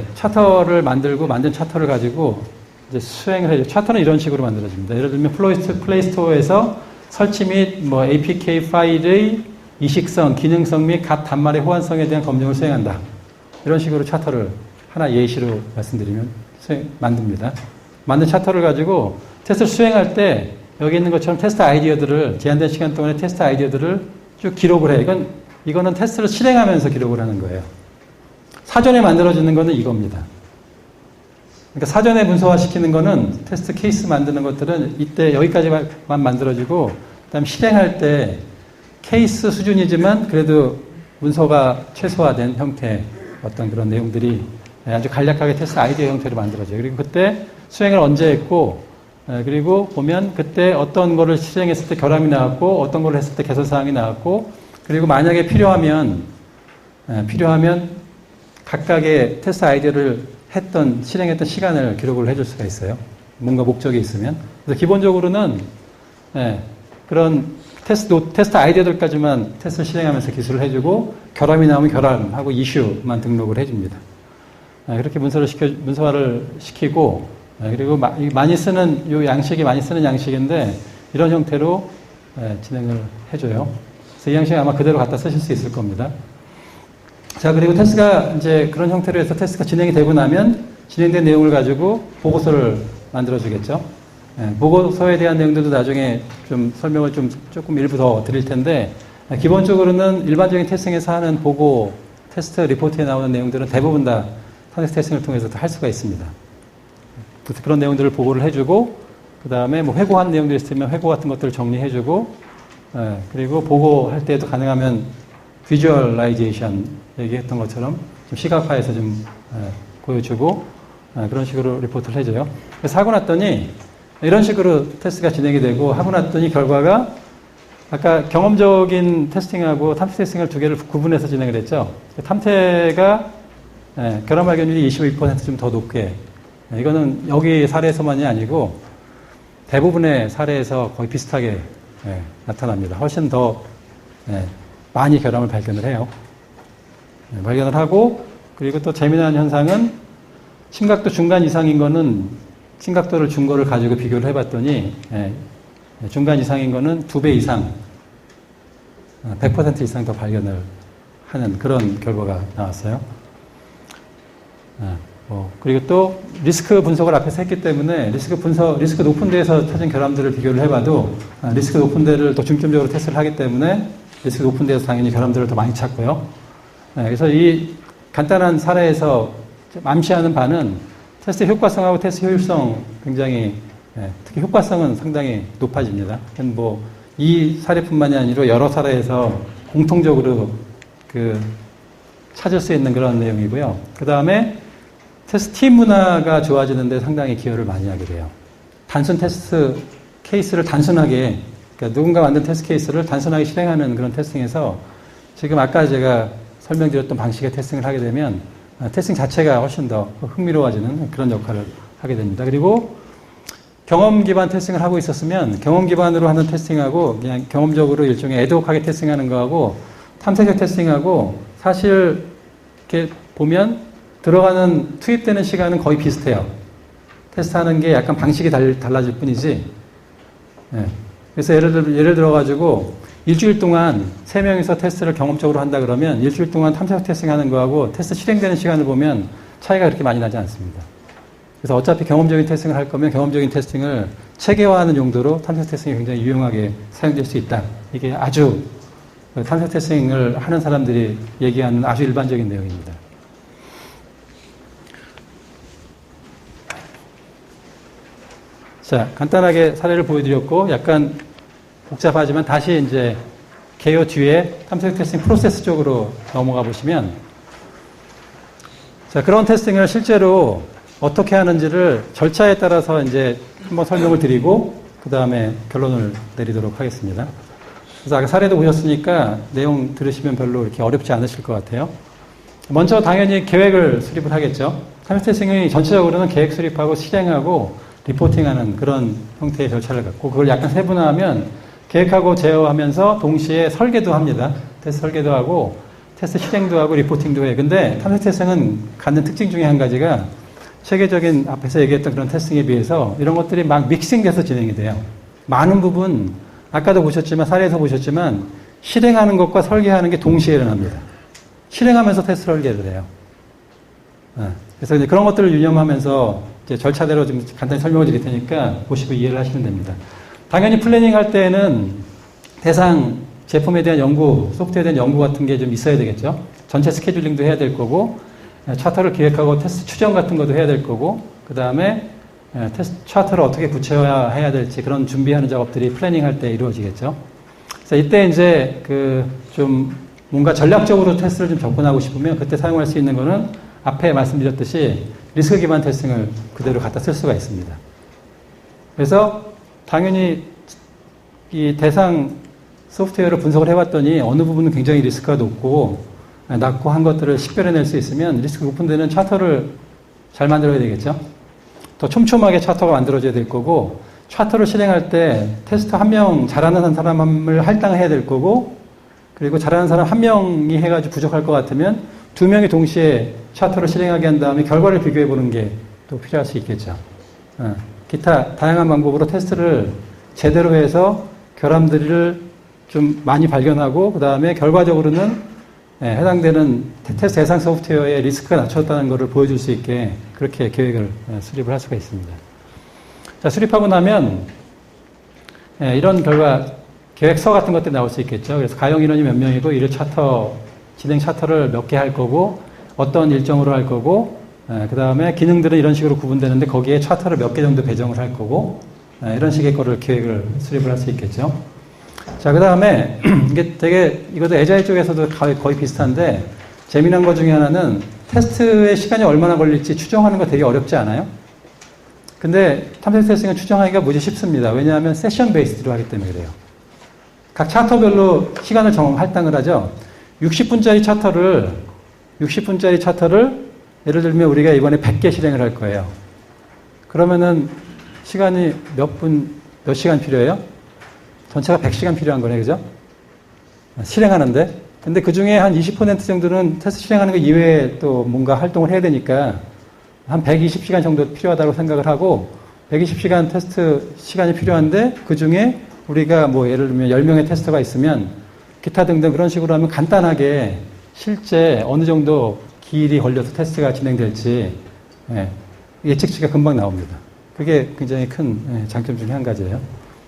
만든 차터를 가지고 이제 수행을 해요. 차터는 이런 식으로 만들어집니다. 예를 들면 플레이스토어에서 설치 및 APK 파일의 이식성, 기능성 및 각 단말의 호환성에 대한 검증을 수행한다. 이런 식으로 차터를 하나 예시로 말씀드리면 만듭니다. 만든 차터를 가지고 테스트를 수행할 때 여기 있는 것처럼 테스트 아이디어들을 제한된 시간 동안에 테스트 아이디어들을 쭉 기록을 해요. 이거는 테스트를 실행하면서 기록을 하는 거예요. 사전에 만들어지는 거는 이겁니다. 그러니까 사전에 문서화시키는 거는 테스트 케이스 만드는 것들은 이때 여기까지만 만들어지고, 그다음 실행할 때 케이스 수준이지만 그래도 문서가 최소화된 형태의 어떤 그런 내용들이 아주 간략하게 테스트 아이디어 형태로 만들어져요. 그리고 그때 수행을 언제 했고, 그리고 보면 그때 어떤 거를 실행했을 때 결함이 나왔고, 어떤 걸 했을 때 개선사항이 나왔고, 그리고 만약에 필요하면 각각의 테스트 아이디어를 실행했던 시간을 기록을 해줄 수가 있어요. 뭔가 목적이 있으면. 그래서 기본적으로는 그런 테스트 아이디어들까지만 테스트를 실행하면서 기술을 해주고, 결함이 나오면 결함하고 이슈만 등록을 해줍니다. 그렇게 문서화를 시키고, 그리고 많이 쓰는 양식인데 이런 형태로 진행을 해줘요. 그래서 이 양식 아마 그대로 갖다 쓰실 수 있을 겁니다. 자, 그리고 테스트가 이제 그런 형태로 해서 테스트가 진행이 되고 나면 진행된 내용을 가지고 보고서를 만들어주겠죠. 보고서에 대한 내용들도 나중에 좀 설명을 조금 일부 더 드릴 텐데, 기본적으로는 일반적인 테스팅에서 하는 보고, 테스트 리포트에 나오는 내용들은 대부분 다 탐색 테스팅을 통해서 할 수가 있습니다. 그런 내용들을 보고를 해주고, 그 다음에 뭐 회고한 내용들이 있으면 회고 같은 것들을 정리해주고, 그리고 보고할 때도 가능하면 비주얼라이제이션 얘기했던 것처럼 좀 시각화해서 좀 보여주고, 그런 식으로 리포트를 해줘요. 그래서 하고 났더니 이런 식으로 테스트가 진행이 되고, 하고 났더니 결과가 아까 경험적인 테스팅하고 탐색 테스팅을 두 개를 구분해서 진행을 했죠. 탐색가 결함 발견율이 22% 좀 더 높게, 이거는 여기 사례에서만이 아니고 대부분의 사례에서 거의 비슷하게 나타납니다. 훨씬 더 많이 결함을 발견을 해요. 발견을 하고, 그리고 또 재미난 현상은 심각도 중간 이상인 거는 심각도를 준 거를 가지고 비교를 해봤더니 중간 이상인 거는 2배 이상, 100% 이상 더 발견을 하는 그런 결과가 나왔어요. 그리고 또 리스크 분석을 앞에서 했기 때문에 리스크 높은 데에서 찾은 결함들을 비교를 해봐도 리스크 높은 데를 더 중점적으로 테스트를 하기 때문에 리스크 높은 데에서 당연히 결함들을 더 많이 찾고요. 그래서 이 간단한 사례에서 암시하는 바는 테스트 효과성하고 테스트 효율성 굉장히, 특히 효과성은 상당히 높아집니다. 뭐 이 사례뿐만이 아니라 여러 사례에서 공통적으로 찾을 수 있는 그런 내용이고요. 그 다음에 테스트 팀 문화가 좋아지는데 상당히 기여를 많이 하게 돼요. 단순 테스트 케이스를 단순하게, 그러니까 누군가 만든 테스트 케이스를 단순하게 실행하는 그런 테스팅에서 지금 아까 제가 설명드렸던 방식의 테스팅을 하게 되면 테스팅 자체가 훨씬 더 흥미로워지는 그런 역할을 하게 됩니다. 그리고 경험 기반 테스팅을 하고 있었으면 경험 기반으로 하는 테스팅하고 그냥 경험적으로 일종의 애드호크하게 테스팅하는 거하고 탐색형 테스팅하고 사실 이렇게 보면 들어가는 투입되는 시간은 거의 비슷해요. 테스트하는 게 약간 방식이 달라질 뿐이지. 그래서 예를 들어가지고 일주일 동안 3명이서 테스트를 경험적으로 한다 그러면 일주일 동안 탐색 테스팅하는 거하고 테스트 실행되는 시간을 보면 차이가 그렇게 많이 나지 않습니다. 그래서 어차피 경험적인 테스팅을 할 거면 경험적인 테스팅을 체계화하는 용도로 탐색 테스팅이 굉장히 유용하게 사용될 수 있다. 이게 아주 탐색 테스팅을 하는 사람들이 얘기하는 아주 일반적인 내용입니다. 자, 간단하게 사례를 보여드렸고 약간 복잡하지만 다시 이제 개요 뒤에 탐색 테스팅 프로세스 쪽으로 넘어가 보시면, 자, 그런 테스팅을 실제로 어떻게 하는지를 절차에 따라서 이제 한번 설명을 드리고 그 다음에 결론을 내리도록 하겠습니다. 그래서 아까 사례도 보셨으니까 내용 들으시면 별로 이렇게 어렵지 않으실 것 같아요. 먼저 당연히 계획을 수립을 하겠죠. 탐색 테스팅이 전체적으로는 계획 수립하고 실행하고 리포팅하는 그런 형태의 절차를 갖고 그걸 약간 세분화하면 계획하고 제어하면서 동시에 설계도 합니다. 테스트 설계도 하고 테스트 실행도 하고 리포팅도 해요. 근데 탐색 테스팅은 갖는 특징 중에 한 가지가 체계적인 앞에서 얘기했던 그런 테스팅에 비해서 이런 것들이 막 믹싱돼서 진행이 돼요. 많은 부분 아까도 보셨지만 사례에서 보셨지만 실행하는 것과 설계하는 게 동시에 일어납니다. 실행하면서 테스트 설계를 해요. 그래서 이제 그런 것들을 유념하면서 이제 절차대로 좀 간단히 설명을 드릴 테니까 보시고 이해를 하시면 됩니다. 당연히 플래닝 할 때는 대상 제품에 대한 연구, 소프트웨어에 대한 연구 같은 게 좀 있어야 되겠죠. 전체 스케줄링도 해야 될 거고, 차트를 기획하고 테스트 추정 같은 것도 해야 될 거고, 그 다음에 테스트 차트를 어떻게 구체화해야 될지 그런 준비하는 작업들이 플래닝 할 때 이루어지겠죠. 그래서 이때 이제 좀 뭔가 전략적으로 테스트를 좀 접근하고 싶으면 그때 사용할 수 있는 거는 앞에 말씀드렸듯이 리스크 기반 테스팅을 그대로 갖다 쓸 수가 있습니다. 그래서 당연히 이 대상 소프트웨어를 분석을 해봤더니 어느 부분은 굉장히 리스크가 낮고 한 것들을 식별해낼 수 있으면 리스크 높은 데는 차트를 잘 만들어야 되겠죠. 더 촘촘하게 차트가 만들어져야 될 거고, 차트를 실행할 때 테스트 한 명 잘하는 사람을 할당해야 될 거고, 그리고 잘하는 사람 한 명이 해가지고 부족할 것 같으면 2명이 동시에 차트를 실행하게 한 다음에 결과를 비교해 보는 게 또 필요할 수 있겠죠. 기타 다양한 방법으로 테스트를 제대로 해서 결함들을 좀 많이 발견하고, 그 다음에 결과적으로는 해당되는 테스트 대상 소프트웨어의 리스크가 낮췄다는 것을 보여줄 수 있게 그렇게 계획을 수립을 할 수가 있습니다. 자, 수립하고 나면 이런 결과, 계획서 같은 것들이 나올 수 있겠죠. 그래서 가용 인원이 몇 명이고, 진행 차터를 몇 개 할 거고, 어떤 일정으로 할 거고, 그 다음에 기능들은 이런 식으로 구분되는데 거기에 차터를 몇 개 정도 배정을 할 거고, 이런 식의 거를 계획을 수립을 할 수 있겠죠. 자, 그 다음에 이게 이것도 애자일 쪽에서도 거의 비슷한데, 재미난 것 중에 하나는 테스트의 시간이 얼마나 걸릴지 추정하는 거 되게 어렵지 않아요? 근데 탐색 테스팅은 추정하기가 무지 쉽습니다. 왜냐하면 세션 베이스로 하기 때문에 그래요. 각 차터별로 시간을 할당을 하죠. 60분짜리 차터를 예를 들면 우리가 이번에 100개 실행을 할 거예요. 그러면은 시간이 몇 시간 필요해요? 전체가 100시간 필요한 거네, 그죠? 실행하는데. 근데 그 중에 한 20% 정도는 테스트 실행하는 거 이외에 또 뭔가 활동을 해야 되니까 한 120시간 정도 필요하다고 생각을 하고, 120시간 테스트 시간이 필요한데 그 중에 우리가 뭐 예를 들면 10명의 테스터가 있으면 기타 등등 그런 식으로 하면 간단하게 실제 어느 정도 길이 걸려서 테스트가 진행될지 예측치가 금방 나옵니다. 그게 굉장히 큰 장점 중에 한 가지예요.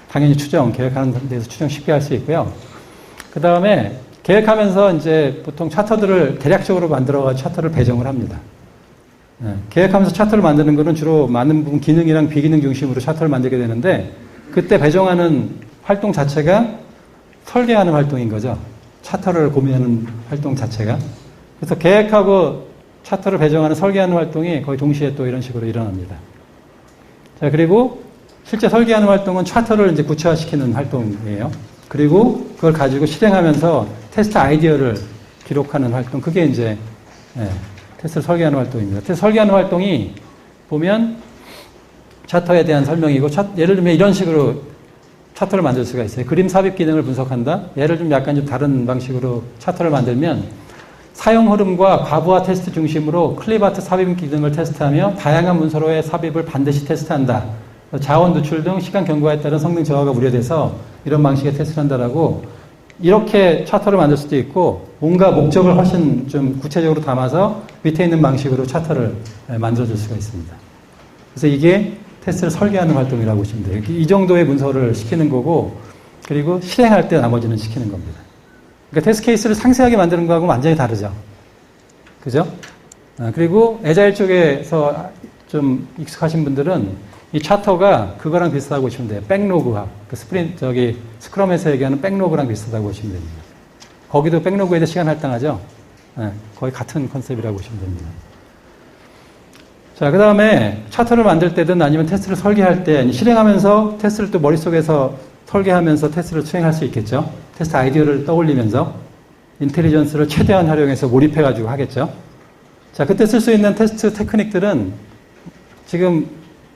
당연히 계획하는 데서 추정 쉽게 할 수 있고요. 그 다음에 계획하면서 이제 보통 차터들을 대략적으로 만들어가지고 차터를 배정을 합니다. 계획하면서 차터를 만드는 거는 주로 많은 부분 기능이랑 비기능 중심으로 차터를 만들게 되는데, 그때 배정하는 활동 자체가 설계하는 활동인 거죠. 차터를 고민하는 활동 자체가. 그래서 계획하고 차터를 배정하는 설계하는 활동이 거의 동시에 또 이런 식으로 일어납니다. 자, 그리고 실제 설계하는 활동은 차터를 이제 구체화시키는 활동이에요. 그리고 그걸 가지고 실행하면서 테스트 아이디어를 기록하는 활동. 그게 이제 테스트를 설계하는 활동입니다. 테스트 설계하는 활동이 보면 차터에 대한 설명이고, 예를 들면 이런 식으로 차터를 만들 수가 있어요. 그림 삽입 기능을 분석한다. 예를 들면 약간 좀 다른 방식으로 차터를 만들면 사용 흐름과 과부하 테스트 중심으로 클립아트 삽입 기능을 테스트하며 다양한 문서로의 삽입을 반드시 테스트한다. 자원 누출 등 시간 경과에 따른 성능 저하가 우려돼서 이런 방식의 테스트를 한다라고, 이렇게 차터를 만들 수도 있고, 뭔가 목적을 훨씬 좀 구체적으로 담아서 밑에 있는 방식으로 차터를 만들어줄 수가 있습니다. 그래서 이게 테스트를 설계하는 활동이라고 보시면 돼요. 이 정도의 문서를 시키는 거고, 그리고 실행할 때 나머지는 시키는 겁니다. 그러니까 테스트 케이스를 상세하게 만드는 거하고 완전히 다르죠. 그죠? 그리고 애자일 쪽에서 좀 익숙하신 분들은 이 차터가 그거랑 비슷하다고 보시면 돼요. 백로그학. 스크럼에서 얘기하는 백로그랑 비슷하다고 보시면 됩니다. 거기도 백로그에 대해 시간 할당하죠? 거의 같은 컨셉이라고 보시면 됩니다. 자, 그 다음에 차터를 만들 때든 아니면 테스트를 설계할 때, 실행하면서 테스트를 또 머릿속에서 설계하면서 테스트를 수행할 수 있겠죠? 테스트 아이디어를 떠올리면서 인텔리전스를 최대한 활용해서 몰입해가지고 하겠죠? 자, 그때 쓸 수 있는 테스트 테크닉들은 지금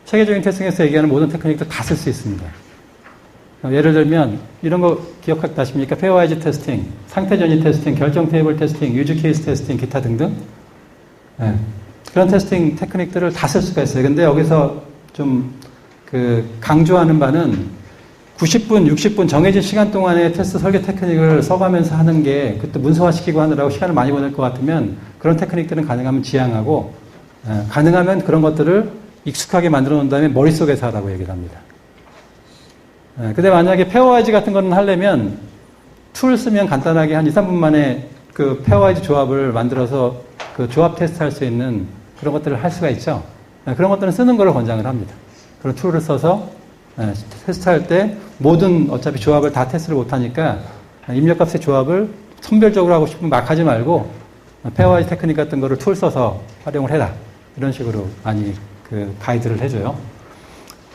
체계적인 테스팅에서 얘기하는 모든 테크닉도 다 쓸 수 있습니다. 예를 들면 이런 거 기억하십니까? 페어와이즈 테스팅, 상태 전이 테스팅, 결정 테이블 테스팅, 유즈 케이스 테스팅, 기타 등등. 그런 테스팅 테크닉들을 다 쓸 수가 있어요. 근데 여기서 좀 강조하는 바는 90분, 60분 정해진 시간 동안에 테스트 설계 테크닉을 써가면서 하는 게, 그때 문서화시키고 하느라고 시간을 많이 보낼 것 같으면 그런 테크닉들은 가능하면 지양하고, 가능하면 그런 것들을 익숙하게 만들어 놓은 다음에 머릿속에서 하라고 얘기를 합니다. 근데 만약에 페어와이즈 같은 거는 하려면 툴 쓰면 간단하게 한 2, 3분 만에 그 페어와이즈 조합을 만들어서 그 조합 테스트 할 수 있는 그런 것들을 할 수가 있죠. 그런 것들은 쓰는 걸 권장을 합니다. 그런 툴을 써서 테스트할 때 모든 어차피 조합을 다 테스트를 못하니까 입력값의 조합을 선별적으로 하고 싶으면 막 하지 말고 페어와이즈 테크닉 같은 거를 툴 써서 활용을 해라. 이런 식으로 많이 가이드를 해줘요.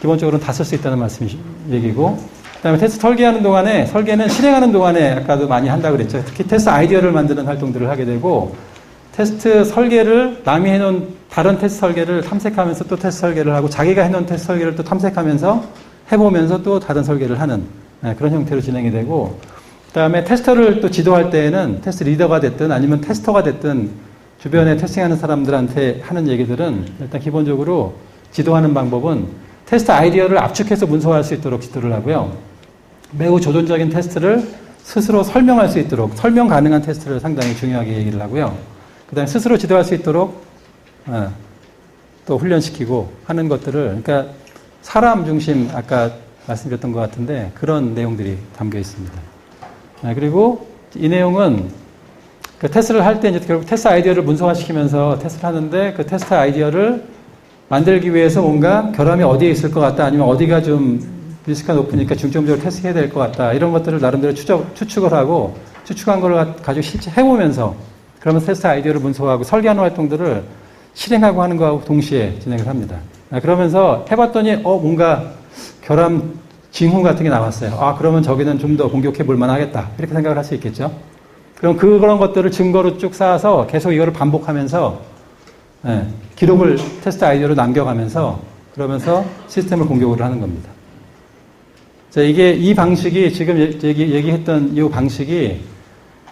기본적으로는 다 쓸 수 있다는 얘기고, 그 다음에 테스트 설계하는 동안에, 설계는 실행하는 동안에 아까도 많이 한다고 그랬죠. 특히 테스트 아이디어를 만드는 활동들을 하게 되고, 테스트 설계를 남이 해놓은 다른 테스트 설계를 탐색하면서 또 테스트 설계를 하고, 자기가 해놓은 테스트 설계를 또 탐색하면서 해보면서 또 다른 설계를 하는 그런 형태로 진행이 되고, 그 다음에 테스터를 또 지도할 때에는 테스트 리더가 됐든 아니면 테스터가 됐든 주변에 테스팅하는 사람들한테 하는 얘기들은 일단 기본적으로 지도하는 방법은 테스트 아이디어를 압축해서 문서화할 수 있도록 지도를 하고요. 매우 조존적인 테스트를 스스로 설명할 수 있도록 설명 가능한 테스트를 상당히 중요하게 얘기를 하고요. 그 다음에 스스로 지도할 수 있도록 또 훈련시키고 하는 것들을, 그러니까 사람 중심, 아까 말씀드렸던 것 같은데 그런 내용들이 담겨 있습니다. 그리고 이 내용은 그 테스트를 할 때 이제 결국 테스트 아이디어를 문서화시키면서 테스트를 하는데 그 테스트 아이디어를 만들기 위해서 뭔가 결함이 어디에 있을 것 같다, 아니면 어디가 좀 리스크가 높으니까 중점적으로 테스트해야 될 것 같다, 이런 것들을 나름대로 추측을 하고 추측한 걸 가지고 실제 해보면서 그러면서 테스트 아이디어를 문서화하고 설계하는 활동들을 실행하고 하는 거하고 동시에 진행을 합니다. 그러면서 해봤더니 뭔가 결함 징후 같은 게 나왔어요. 그러면 저기는 좀 더 공격해 볼 만하겠다, 이렇게 생각을 할 수 있겠죠. 그럼 그런 것들을 증거로 쭉 쌓아서 계속 이거를 반복하면서 기록을 테스트 아이디어로 남겨가면서 그러면서 시스템을 공격을 하는 겁니다. 자, 이 방식이 지금 얘기했던 이 방식이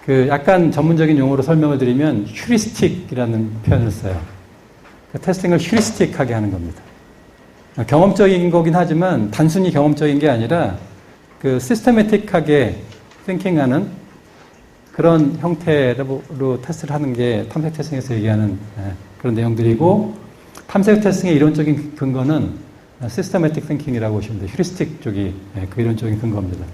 그 약간 전문적인 용어로 설명을 드리면 휴리스틱이라는 표현을 써요. 테스팅을 휴리스틱하게 하는 겁니다. 경험적인 거긴 하지만 단순히 경험적인 게 아니라 그 시스테매틱하게 띵킹하는 그런 형태로 테스트를 하는 게 탐색 테스팅에서 얘기하는 그런 내용들이고, 탐색 테스팅의 이론적인 근거는 시스테매틱 띵킹이라고 보시면 돼요. 휴리스틱 쪽이 그 이론적인 근거입니다.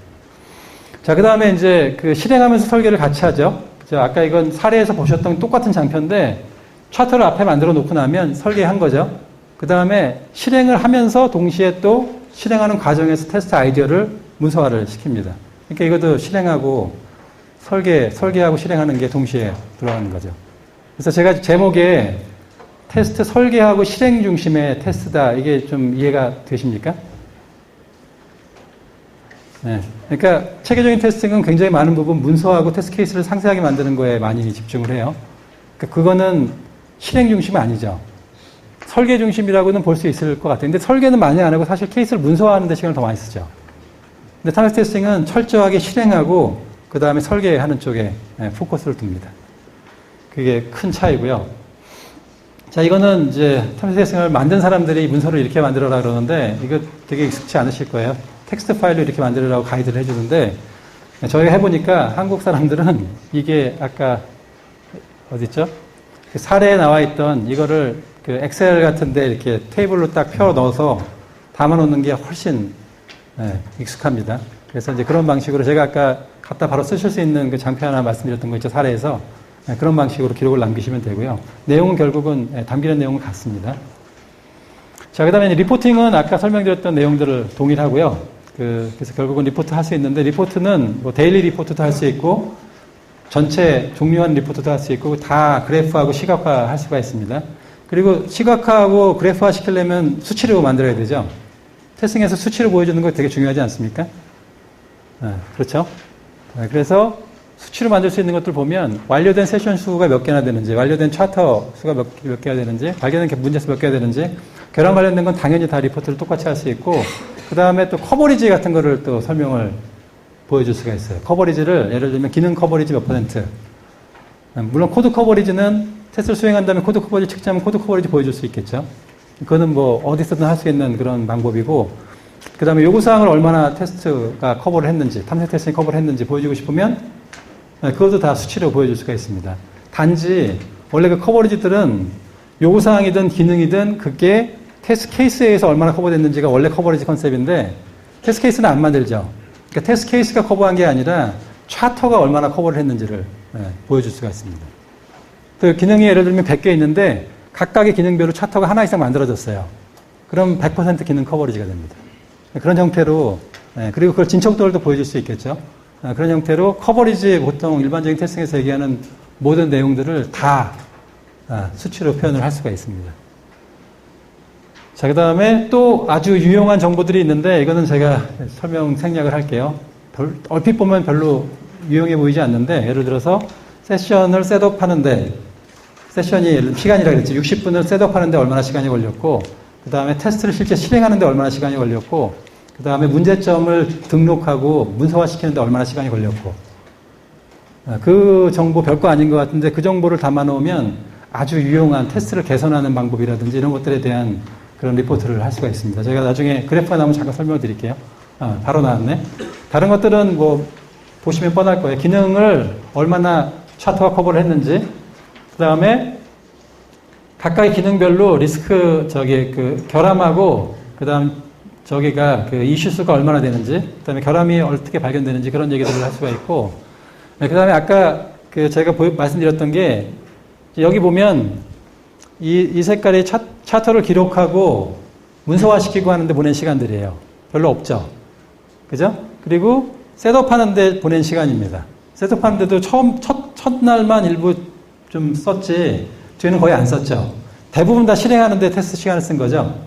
자, 그 다음에 이제 그 실행하면서 설계를 같이 하죠. 아까 이건 사례에서 보셨던 똑같은 장표인데 차트를 앞에 만들어 놓고 나면 설계한 거죠. 그 다음에 실행을 하면서 동시에 또 실행하는 과정에서 테스트 아이디어를 문서화를 시킵니다. 그러니까 이것도 실행하고 설계하고 실행하는 게 동시에 들어가는 거죠. 그래서 제가 제목에 테스트 설계하고 실행 중심의 테스트다, 이게 좀 이해가 되십니까? 네. 그러니까 체계적인 테스팅은 굉장히 많은 부분 문서하고 테스트 케이스를 상세하게 만드는 거에 많이 집중을 해요. 그러니까 그거는 실행 중심이 아니죠. 설계 중심이라고는 볼 수 있을 것 같아요. 근데 설계는 많이 안 하고 사실 케이스를 문서화하는 데 시간을 더 많이 쓰죠. 근데 탐색 테스팅은 철저하게 실행하고 그 다음에 설계하는 쪽에 포커스를 둡니다. 그게 큰 차이고요. 자, 이거는 이제 탐색 테스팅을 만든 사람들이 문서를 이렇게 만들어라 그러는데 이거 되게 익숙치 않으실 거예요. 텍스트 파일로 이렇게 만들으라고 가이드를 해주는데 저희가 해보니까 한국 사람들은 이게 아까 어딨죠? 그 사례에 나와 있던 이거를 그 엑셀 같은데 이렇게 테이블로 딱 펴 넣어서 담아 놓는 게 훨씬 익숙합니다. 그래서 이제 그런 방식으로 제가 아까 갖다 바로 쓰실 수 있는 그 장표 하나 말씀드렸던 거 있죠, 사례에서. 그런 방식으로 기록을 남기시면 되고요. 내용은 결국은 담기는 내용은 같습니다. 자, 그 다음에 리포팅은 아까 설명드렸던 내용들을 동일하고요. 그래서 결국은 리포트 할 수 있는데, 리포트는 뭐 데일리 리포트도 할 수 있고, 전체 종류한 리포트도 할 수 있고, 다 그래프하고 시각화 할 수가 있습니다. 그리고 시각화하고 그래프화 시키려면 수치로 만들어야 되죠. 테스팅에서 수치로 보여주는 거 되게 중요하지 않습니까? 그렇죠? 그래서 수치로 만들 수 있는 것들 보면 완료된 세션 수가 몇 개나 되는지, 완료된 차터 수가 몇 개가 되는지, 발견된 문제수 몇 개가 되는지, 결함 관련된 건 당연히 다 리포트를 똑같이 할 수 있고, 그 다음에 또 커버리지 같은 거를 또 설명을 보여줄 수가 있어요. 커버리지를 예를 들면 기능 커버리지 몇 %. 물론 코드 커버리지는 테스트를 수행한 다음에 코드 커버리지 측정하면 코드 커버리지 보여줄 수 있겠죠. 그거는 뭐 어디서든 할 수 있는 그런 방법이고, 그 다음에 요구사항을 얼마나 테스트가 커버를 했는지, 탐색 테스팅이 커버를 했는지 보여주고 싶으면 그것도 다 수치로 보여줄 수가 있습니다. 단지 원래 그 커버리지들은 요구사항이든 기능이든 그게 테스트 케이스에 의해서 얼마나 커버됐는지가 원래 커버리지 컨셉인데 테스트 케이스는 안 만들죠. 그러니까 테스트 케이스가 커버한 게 아니라 차터가 얼마나 커버를 했는지를 보여줄 수가 있습니다. 그 기능이 예를 들면 100개 있는데 각각의 기능별로 차터가 하나 이상 만들어졌어요. 그럼 100% 기능 커버리지가 됩니다. 그런 형태로, 그리고 그걸 진척도를 보여줄 수 있겠죠. 그런 형태로 커버리지 보통 일반적인 테스팅에서 얘기하는 모든 내용들을 다 수치로 표현을 할 수가 있습니다. 자, 그 다음에 또 아주 유용한 정보들이 있는데 이거는 제가 설명 생략을 할게요. 얼핏 보면 별로 유용해 보이지 않는데, 예를 들어서 세션을 셋업하는데 세션이 시간이라 그랬지. 60분을 셋업하는데 얼마나 시간이 걸렸고, 그 다음에 테스트를 실제 실행하는데 얼마나 시간이 걸렸고, 그 다음에 문제점을 등록하고 문서화시키는데 얼마나 시간이 걸렸고, 그 정보 별거 아닌 것 같은데 그 정보를 담아놓으면 아주 유용한 테스트를 개선하는 방법이라든지 이런 것들에 대한 그런 리포트를 할 수가 있습니다. 제가 나중에 그래프가 나오면 잠깐 설명을 드릴게요. 바로 나왔네. 다른 것들은 뭐 보시면 뻔할 거예요. 기능을 얼마나 차트가 커버를 했는지, 그 다음에 각각의 기능별로 리스크, 결함하고, 그 다음 저기가 그 이슈 수가 얼마나 되는지, 그 다음에 결함이 어떻게 발견되는지 그런 얘기들을 할 수가 있고, 그 다음에 아까 제가 말씀드렸던 게, 여기 보면 이 색깔이 차트를 기록하고 문서화시키고 하는데 보낸 시간들이에요. 별로 없죠. 그죠? 그리고 셋업 하는데 보낸 시간입니다. 셋업 하는데도 첫날만 일부 좀 썼지, 뒤에는 거의 안 썼죠. 대부분 다 실행하는데 테스트 시간을 쓴 거죠.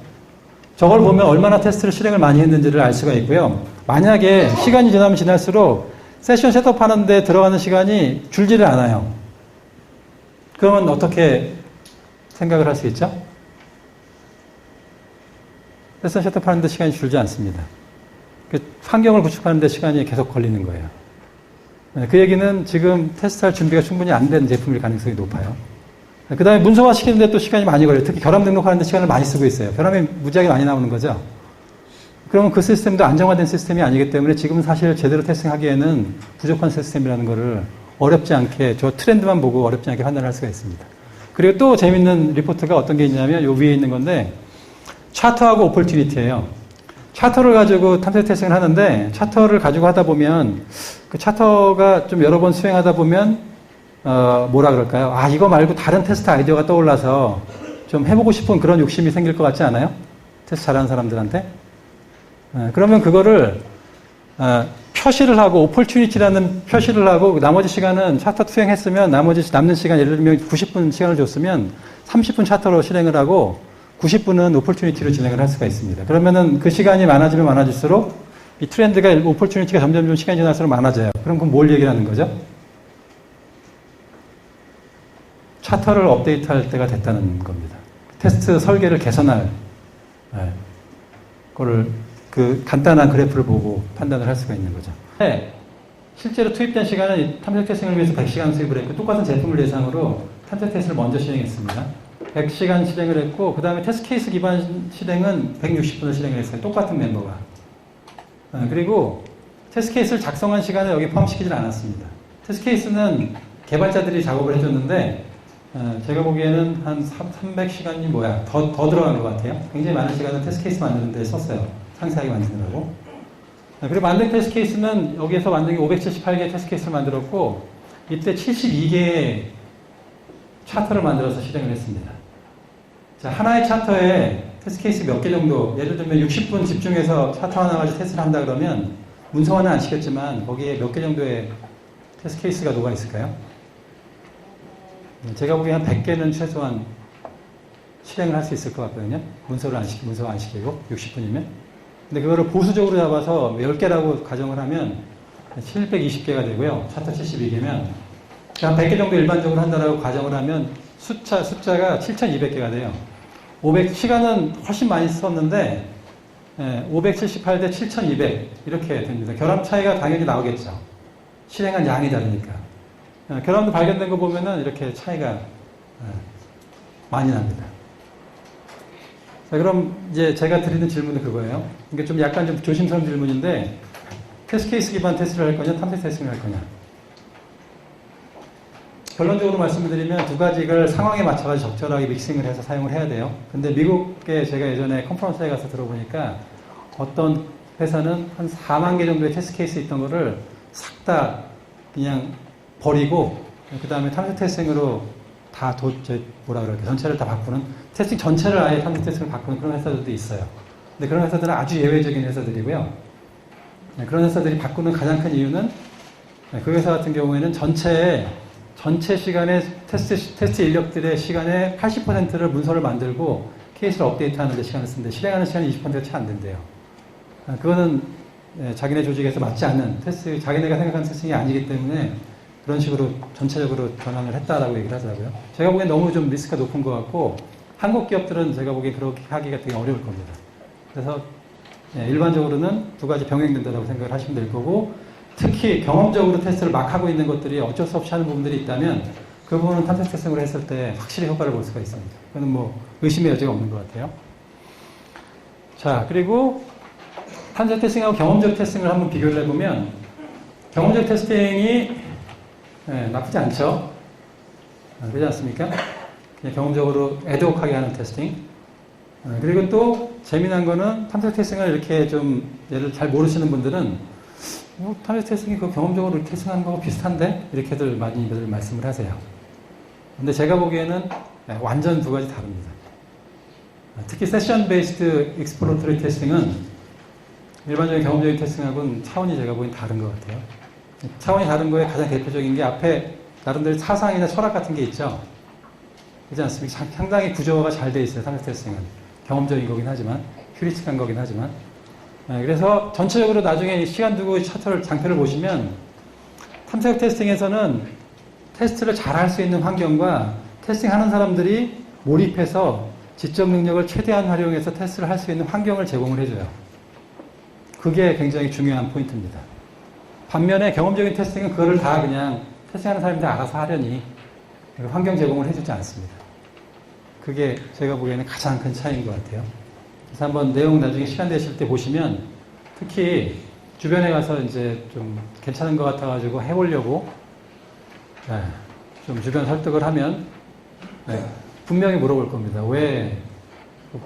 저걸 보면 얼마나 테스트를 실행을 많이 했는지를 알 수가 있고요. 만약에 시간이 지나면 지날수록 세션 셋업 하는데 들어가는 시간이 줄지를 않아요. 그러면 어떻게 생각을 할 수 있죠? 세션 셋업 하는데 시간이 줄지 않습니다. 환경을 구축하는데 시간이 계속 걸리는 거예요. 그 얘기는 지금 테스트할 준비가 충분히 안 된 제품일 가능성이 높아요. 그 다음에 문서화 시키는데 또 시간이 많이 걸려요. 특히 결함 등록하는데 시간을 많이 쓰고 있어요. 결함이 무지하게 많이 나오는 거죠. 그러면 그 시스템도 안정화된 시스템이 아니기 때문에 지금 사실 제대로 테스팅하기에는 부족한 시스템이라는 거를 어렵지 않게, 저 트렌드만 보고 어렵지 않게 판단할 수가 있습니다. 그리고 또 재밌는 리포트가 어떤 게 있냐면 요 위에 있는 건데, 차터하고 오퍼튜니티예요. 차터를 가지고 탐색 테스팅을 하는데, 차터를 가지고 하다 보면 그 차터가 좀 여러 번 수행하다 보면 뭐라 그럴까요? 아, 이거 말고 다른 테스트 아이디어가 떠올라서 좀 해보고 싶은 그런 욕심이 생길 것 같지 않아요? 테스트 잘하는 사람들한테? 그러면 그거를 표시를 하고, 오퍼튜니티라는 표시를 하고, 나머지 시간은 차터 수행했으면 나머지 남는 시간, 예를 들면 90분 시간을 줬으면 30분 차터로 실행을 하고 90분은 오퍼튜니티로 진행을 할 수가 있습니다. 그러면은 그 시간이 많아지면 많아질수록 이 트렌드가, 오퍼튜니티가 점점 시간이 지날수록 많아져요. 그럼 그건 뭘 얘기하는 거죠? 차터를 업데이트할 때가 됐다는 겁니다. 테스트 설계를 개선할 거를 그 간단한 그래프를 보고 판단을 할 수가 있는 거죠. 네, 실제로 투입된 시간은 탐색 테스팅을 위해서 100시간 투입을 했고, 똑같은 제품을 대상으로 탐색 테스트를 먼저 실행했습니다. 100시간 실행을 했고, 그 다음에 테스트 케이스 기반 실행은 160분을 실행을 했어요. 똑같은 멤버가. 그리고 테스트 케이스를 작성한 시간을 여기 포함시키질 않았습니다. 테스트 케이스는 개발자들이 작업을 해줬는데, 제가 보기에는 한 300시간이 더 들어간 것 같아요. 굉장히 많은 시간을 테스트 케이스 만드는 데 썼어요. 상세하게 만드느라고. 그리고 만든 테스트 케이스는 여기에서 만든 게 578개의 테스트 케이스를 만들었고, 이때 72개의 차트를 만들어서 실행을 했습니다. 자, 하나의 차트에 테스트 케이스 몇 개 정도, 예를 들면 60분 집중해서 차트 하나 가지고 테스트를 한다 그러면, 문서화는 안 시켰지만 거기에 몇 개 정도의 테스트 케이스가 녹아 있을까요? 제가 보기에 한 100개는 최소한 실행을 할 수 있을 것 같거든요. 문서화 안 시키고 60분이면. 근데 그거를 보수적으로 잡아서 10개라고 가정을 하면 720개가 되고요. 차트 72개면 한 100개 정도 일반적으로 한다라고 가정을 하면 숫자가 7,200개가 돼요. 500시간은 훨씬 많이 썼는데 578대 7,200 이렇게 됩니다. 결함 차이가 당연히 나오겠죠. 실행한 양이 다르니까. 결함도 발견된 거 보면은 이렇게 차이가 많이 납니다. 자, 그럼 이제 제가 드리는 질문은 그거예요. 이게 좀 약간 좀 조심스러운 질문인데, 테스트 케이스 기반 테스트를 할 거냐, 탐색 테스팅을 할 거냐. 결론적으로 말씀드리면 두 가지를 상황에 맞춰가지고 적절하게 믹싱을 해서 사용을 해야 돼요. 근데 미국에 제가 예전에 컨퍼런스에 가서 들어보니까 어떤 회사는 한 4만 개 정도의 테스트 케이스 있던 거를 싹 다 그냥 버리고, 그 다음에 탐색 테스팅으로 다 전체를 다 바꾸는, 테스팅 전체를 아예 탐색 테스팅을 바꾸는 그런 회사들도 있어요. 근데 그런 회사들은 아주 예외적인 회사들이고요. 그런 회사들이 바꾸는 가장 큰 이유는, 그 회사 같은 경우에는 전체 시간에 테스트 인력들의 시간의 80%를 문서를 만들고 케이스를 업데이트하는 데 시간을 쓰는데, 실행하는 시간이 20%가 채 안 된대요. 그거는 자기네 조직에서 맞지 않는 테스트, 자기네가 생각하는 테스팅이 아니기 때문에 그런 식으로 전체적으로 전환을 했다라고 얘기를 하더라고요. 제가 보기엔 너무 좀 리스크가 높은 것 같고, 한국 기업들은 제가 보기엔 그렇게 하기가 되게 어려울 겁니다. 그래서 일반적으로는 두 가지 병행된다고 생각을 하시면 될 거고, 특히 경험적으로 테스트를 막 하고 있는 것들이 어쩔 수 없이 하는 부분들이 있다면 그 부분은 탐색 테스팅을 했을 때 확실히 효과를 볼 수가 있습니다. 그건 뭐 의심의 여지가 없는 것 같아요. 자, 그리고 탐색 테스팅하고 경험적 테스팅을 한번 비교를 해보면, 경험적 테스팅이 나쁘지 않죠. 그렇지 않습니까? 그냥 경험적으로 애드옥하게 하는 테스팅. 그리고 또 재미난 거는 탐색 테스팅을 이렇게 좀 얘를 잘 모르시는 분들은 탐색 테스팅이 그 경험적으로 이렇게 테스팅하는 거하고 비슷한데? 이렇게들 많이들 말씀을 하세요. 근데 제가 보기에는 완전 두 가지 다릅니다. 특히 세션 베이스드 익스플로러토리 테스팅은 일반적인 경험적인 테스팅하고는 차원이 제가 보기엔 다른 것 같아요. 차원이 다른 거에 가장 대표적인 게 앞에 나름대로 사상이나 철학 같은 게 있죠. 그렇지 않습니까? 상당히 구조가 잘 돼 있어요. 탐색 테스팅은. 경험적인 거긴 하지만, 휴리스틱한 거긴 하지만. 그래서 전체적으로 나중에 시간 두고 차트를, 장표를 보시면 탐색 테스팅에서는 테스트를 잘 할 수 있는 환경과 테스팅하는 사람들이 몰입해서 지적 능력을 최대한 활용해서 테스트를 할 수 있는 환경을 제공을 해줘요. 그게 굉장히 중요한 포인트입니다. 반면에 경험적인 테스팅은 그거를 다 그냥 테스팅하는 사람들이 알아서 하려니 환경 제공을 해주지 않습니다. 그게 제가 보기에는 가장 큰 차이인 것 같아요. 그래서 한번 내용 나중에 시간 되실 때 보시면 특히 주변에 가서 이제 좀 괜찮은 것 같아가지고 해보려고 좀 주변 설득을 하면 분명히 물어볼 겁니다. 왜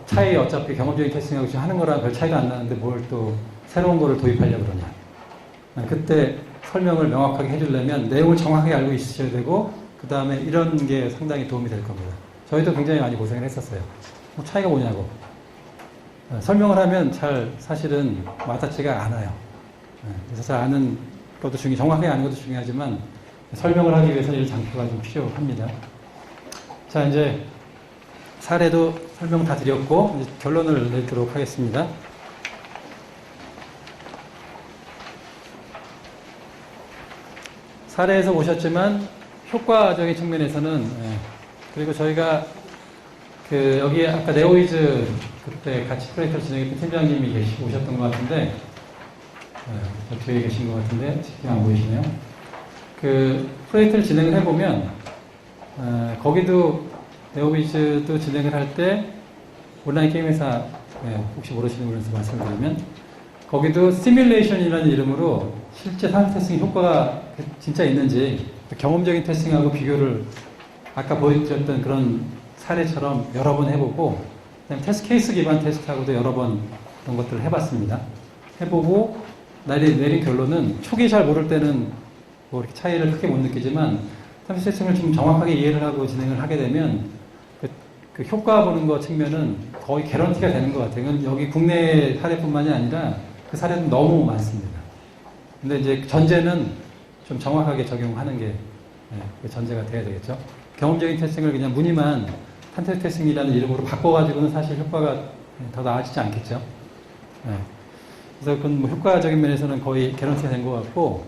차이 어차피 경험적인 테스팅하고 지금 하는 거랑 별 차이가 안 나는데 뭘 또 새로운 거를 도입하려고 그러냐. 그때 설명을 명확하게 해주려면 내용을 정확하게 알고 있으셔야 되고 그 다음에 이런 게 상당히 도움이 될 겁니다. 저희도 굉장히 많이 고생을 했었어요. 뭐 차이가 뭐냐고. 설명을 하면 잘 사실은 와닿지가 않아요. 그래서 잘 아는 것도 정확하게 아는 것도 중요하지만 설명을 하기 위해서는 이 장표가 좀 필요합니다. 자, 이제 사례도 설명 다 드렸고 이제 결론을 내도록 하겠습니다. 사례에서 보셨지만 효과적인 측면에서는 그리고 저희가 여기 아까 네오이즈 그때 같이 프로젝트를 진행했던 팀장님이 오셨던 것 같은데 저 뒤에 계신 것 같은데 지금 안 보이시네요. 그 프로젝트를 진행을 해보면 거기도 네오이즈도 진행을 할 때 온라인 게임 회사 혹시 모르시는 분에서 말씀을 드리면 거기도 시뮬레이션이라는 이름으로 실제 상태 테스팅 효과가 진짜 있는지 경험적인 테스팅하고 비교를 아까 보여드렸던 그런 사례처럼 여러 번 해보고 그다음에 테스트 케이스 기반 테스트하고도 여러 번 그런 것들을 해봤습니다. 해보고 내린 결론은 초기 잘 모를 때는 뭐 이렇게 차이를 크게 못 느끼지만 탐색 테스팅을 좀 정확하게 이해를 하고 진행을 하게 되면 그 효과 보는 거 측면은 거의 개런티가 되는 것 같아요. 여기 국내 사례뿐만이 아니라 그 사례는 너무 많습니다. 근데 이제 전제는 좀 정확하게 적용하는 게 전제가 돼야 되겠죠. 경험적인 테스팅을 그냥 무늬만 탐색 테스팅이라는 이름으로 바꿔가지고는 사실 효과가 더 나아지지 않겠죠. 그래서 그건 뭐 효과적인 면에서는 거의 개런티가 된 것 같고,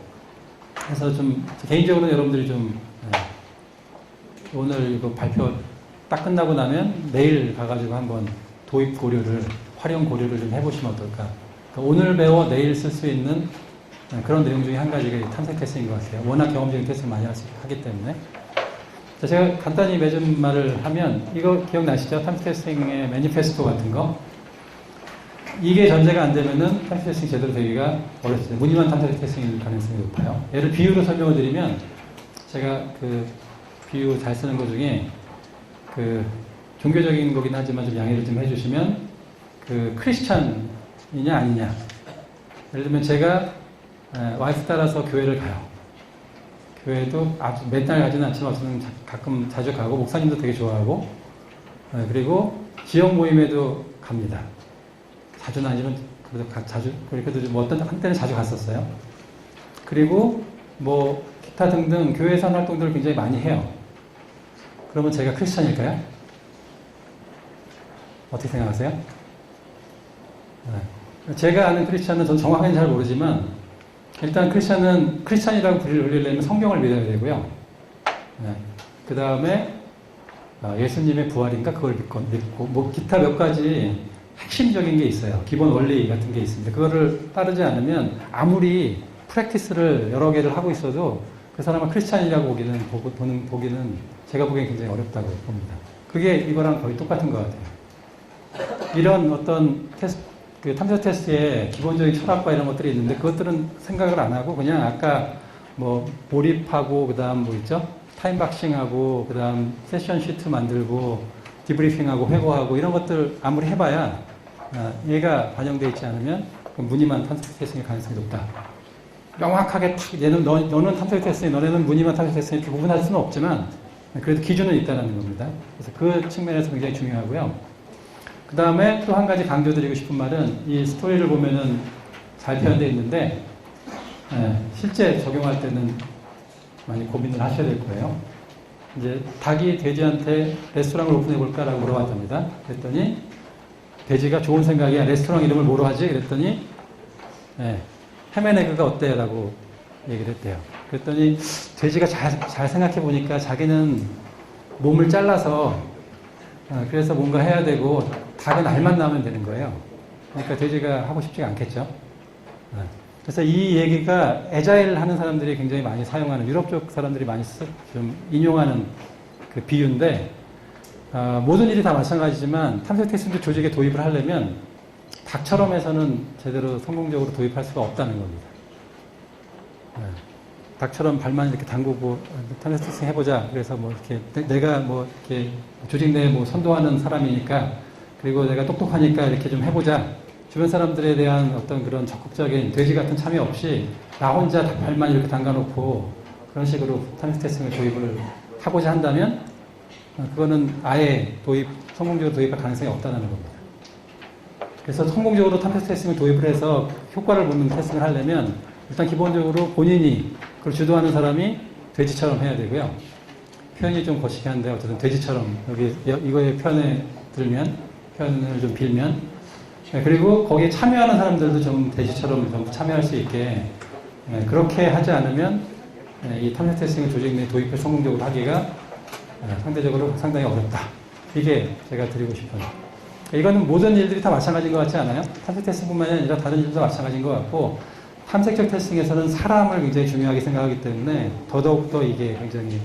그래서 좀 개인적으로 여러분들이 좀 오늘 이거 발표 딱 끝나고 나면 내일 가가지고 한번 도입 고려를, 활용 고려를 좀 해보시면 어떨까. 그러니까 오늘 배워 내일 쓸 수 있는 그런 내용 중에 한 가지가 탐색 테스트인 것 같아요. 워낙 경험적인 테스트를 많이 하기 때문에. 자, 제가 간단히 맺은 말을 하면 이거 기억나시죠? 탐색 테스팅의 매니페스토 같은 거. 이게 전제가 안 되면은 탐색 테스팅 제대로 되기가 어렵습니다. 무늬만 탐색 테스팅일 가능성이 높아요. 예를 비유로 설명을 드리면 제가 그 비유 잘 쓰는 것 중에 그 종교적인 거긴 하지만 좀 양해를 좀 해주시면 그 크리스찬이냐 아니냐. 예를 들면 제가 와이프 따라서 교회를 가요. 교회도 아주 맨날 가지는 않지만 저는 가끔 자주 가고 목사님도 되게 좋아하고 그리고 지역 모임에도 갑니다. 자주는 아니지만 그래도 자주 그래도 뭐 어떤 한때는 자주 갔었어요. 그리고 뭐 기타 등등 교회에서 하는 활동들을 굉장히 많이 해요. 그러면 제가 크리스찬일까요? 어떻게 생각하세요? 제가 아는 크리스찬은 전 정확하게 잘 모르지만 일단 크리스찬은 크리스찬이라고 불리려면 성경을 믿어야 되고요. 그 다음에 예수님의 부활인가 그걸 믿고 뭐 기타 몇 가지 핵심적인 게 있어요. 기본 원리 같은 게 있습니다. 그거를 따르지 않으면 아무리 프랙티스를 여러 개를 하고 있어도 그 사람을 크리스찬이라고 보기는 제가 보기엔 굉장히 어렵다고 봅니다. 그게 이거랑 거의 똑같은 것 같아요. 이런 어떤 그 탐색 테스트에 기본적인 철학과 이런 것들이 있는데 그것들은 생각을 안 하고 그냥 아까 뭐 몰입하고 그다음 뭐 있죠? 타임박싱하고 그다음 세션 시트 만들고 디브리핑하고 회고하고 이런 것들 아무리 해봐야 얘가 반영되어 있지 않으면 무늬만 탐색 테스트의 가능성이 높다. 명확하게 탁 얘는 너는 탐색 테스트니 너네는 무늬만 탐색 테스트니 이렇게 구분할 수는 없지만 그래도 기준은 있다는 겁니다. 그래서 그 측면에서 굉장히 중요하고요. 그 다음에 또 한 가지 강조드리고 싶은 말은 이 스토리를 보면은 잘 표현되어 있는데 실제 적용할 때는 많이 고민을 하셔야 될 거예요. 이제 닭이 돼지한테 레스토랑을 오픈해볼까라고 물어봤답니다. 그랬더니 돼지가 좋은 생각이야. 레스토랑 이름을 뭐로 하지? 그랬더니 햄앤에그가 어때? 라고 얘기를 했대요. 그랬더니 돼지가 잘 생각해 보니까 자기는 몸을 잘라서 그래서 뭔가 해야 되고 닭은 알만 나오면 되는 거예요. 그러니까 돼지가 하고 싶지가 않겠죠. 그래서 이 얘기가 애자일 하는 사람들이 굉장히 많이 사용하는 유럽 쪽 사람들이 많이 좀 인용하는 그 비유인데 모든 일이 다 마찬가지지만 탐색 테스트 조직에 도입을 하려면 닭처럼 해서는 제대로 성공적으로 도입할 수가 없다는 겁니다. 닭처럼 발만 이렇게 담그고 탐색 테스트 해보자. 그래서 뭐 이렇게 내가 뭐 이렇게 조직 내에 뭐 선도하는 사람이니까 그리고 내가 똑똑하니까 이렇게 좀 해보자. 주변 사람들에 대한 어떤 그런 적극적인 돼지 같은 참여 없이 나 혼자 발만 이렇게 담가놓고 그런 식으로 탐색 테스팅을 도입을 하고자 한다면 그거는 아예 성공적으로 도입할 가능성이 없다는 겁니다. 그래서 성공적으로 탐색 테스팅을 도입을 해서 효과를 보는 테스팅을 하려면 일단 기본적으로 본인이 그걸 주도하는 사람이 돼지처럼 해야 되고요. 표현이 좀 거시기 한데 어쨌든 돼지처럼 여기 이거에 표현을 좀 빌면 그리고 거기에 참여하는 사람들도 좀 돼지처럼 좀 참여할 수 있게 그렇게 하지 않으면 이 탐색 테스팅 조직 내에 도입을 성공적으로 하기가 상대적으로 상당히 어렵다. 이게 제가 드리고 싶은. 이거는 모든 일들이 다 마찬가지인 것 같지 않아요? 탐색 테스팅뿐만 아니라 다른 일도 마찬가지인 것 같고 탐색적 테스팅에서는 사람을 굉장히 중요하게 생각하기 때문에 더더욱더 이게 굉장히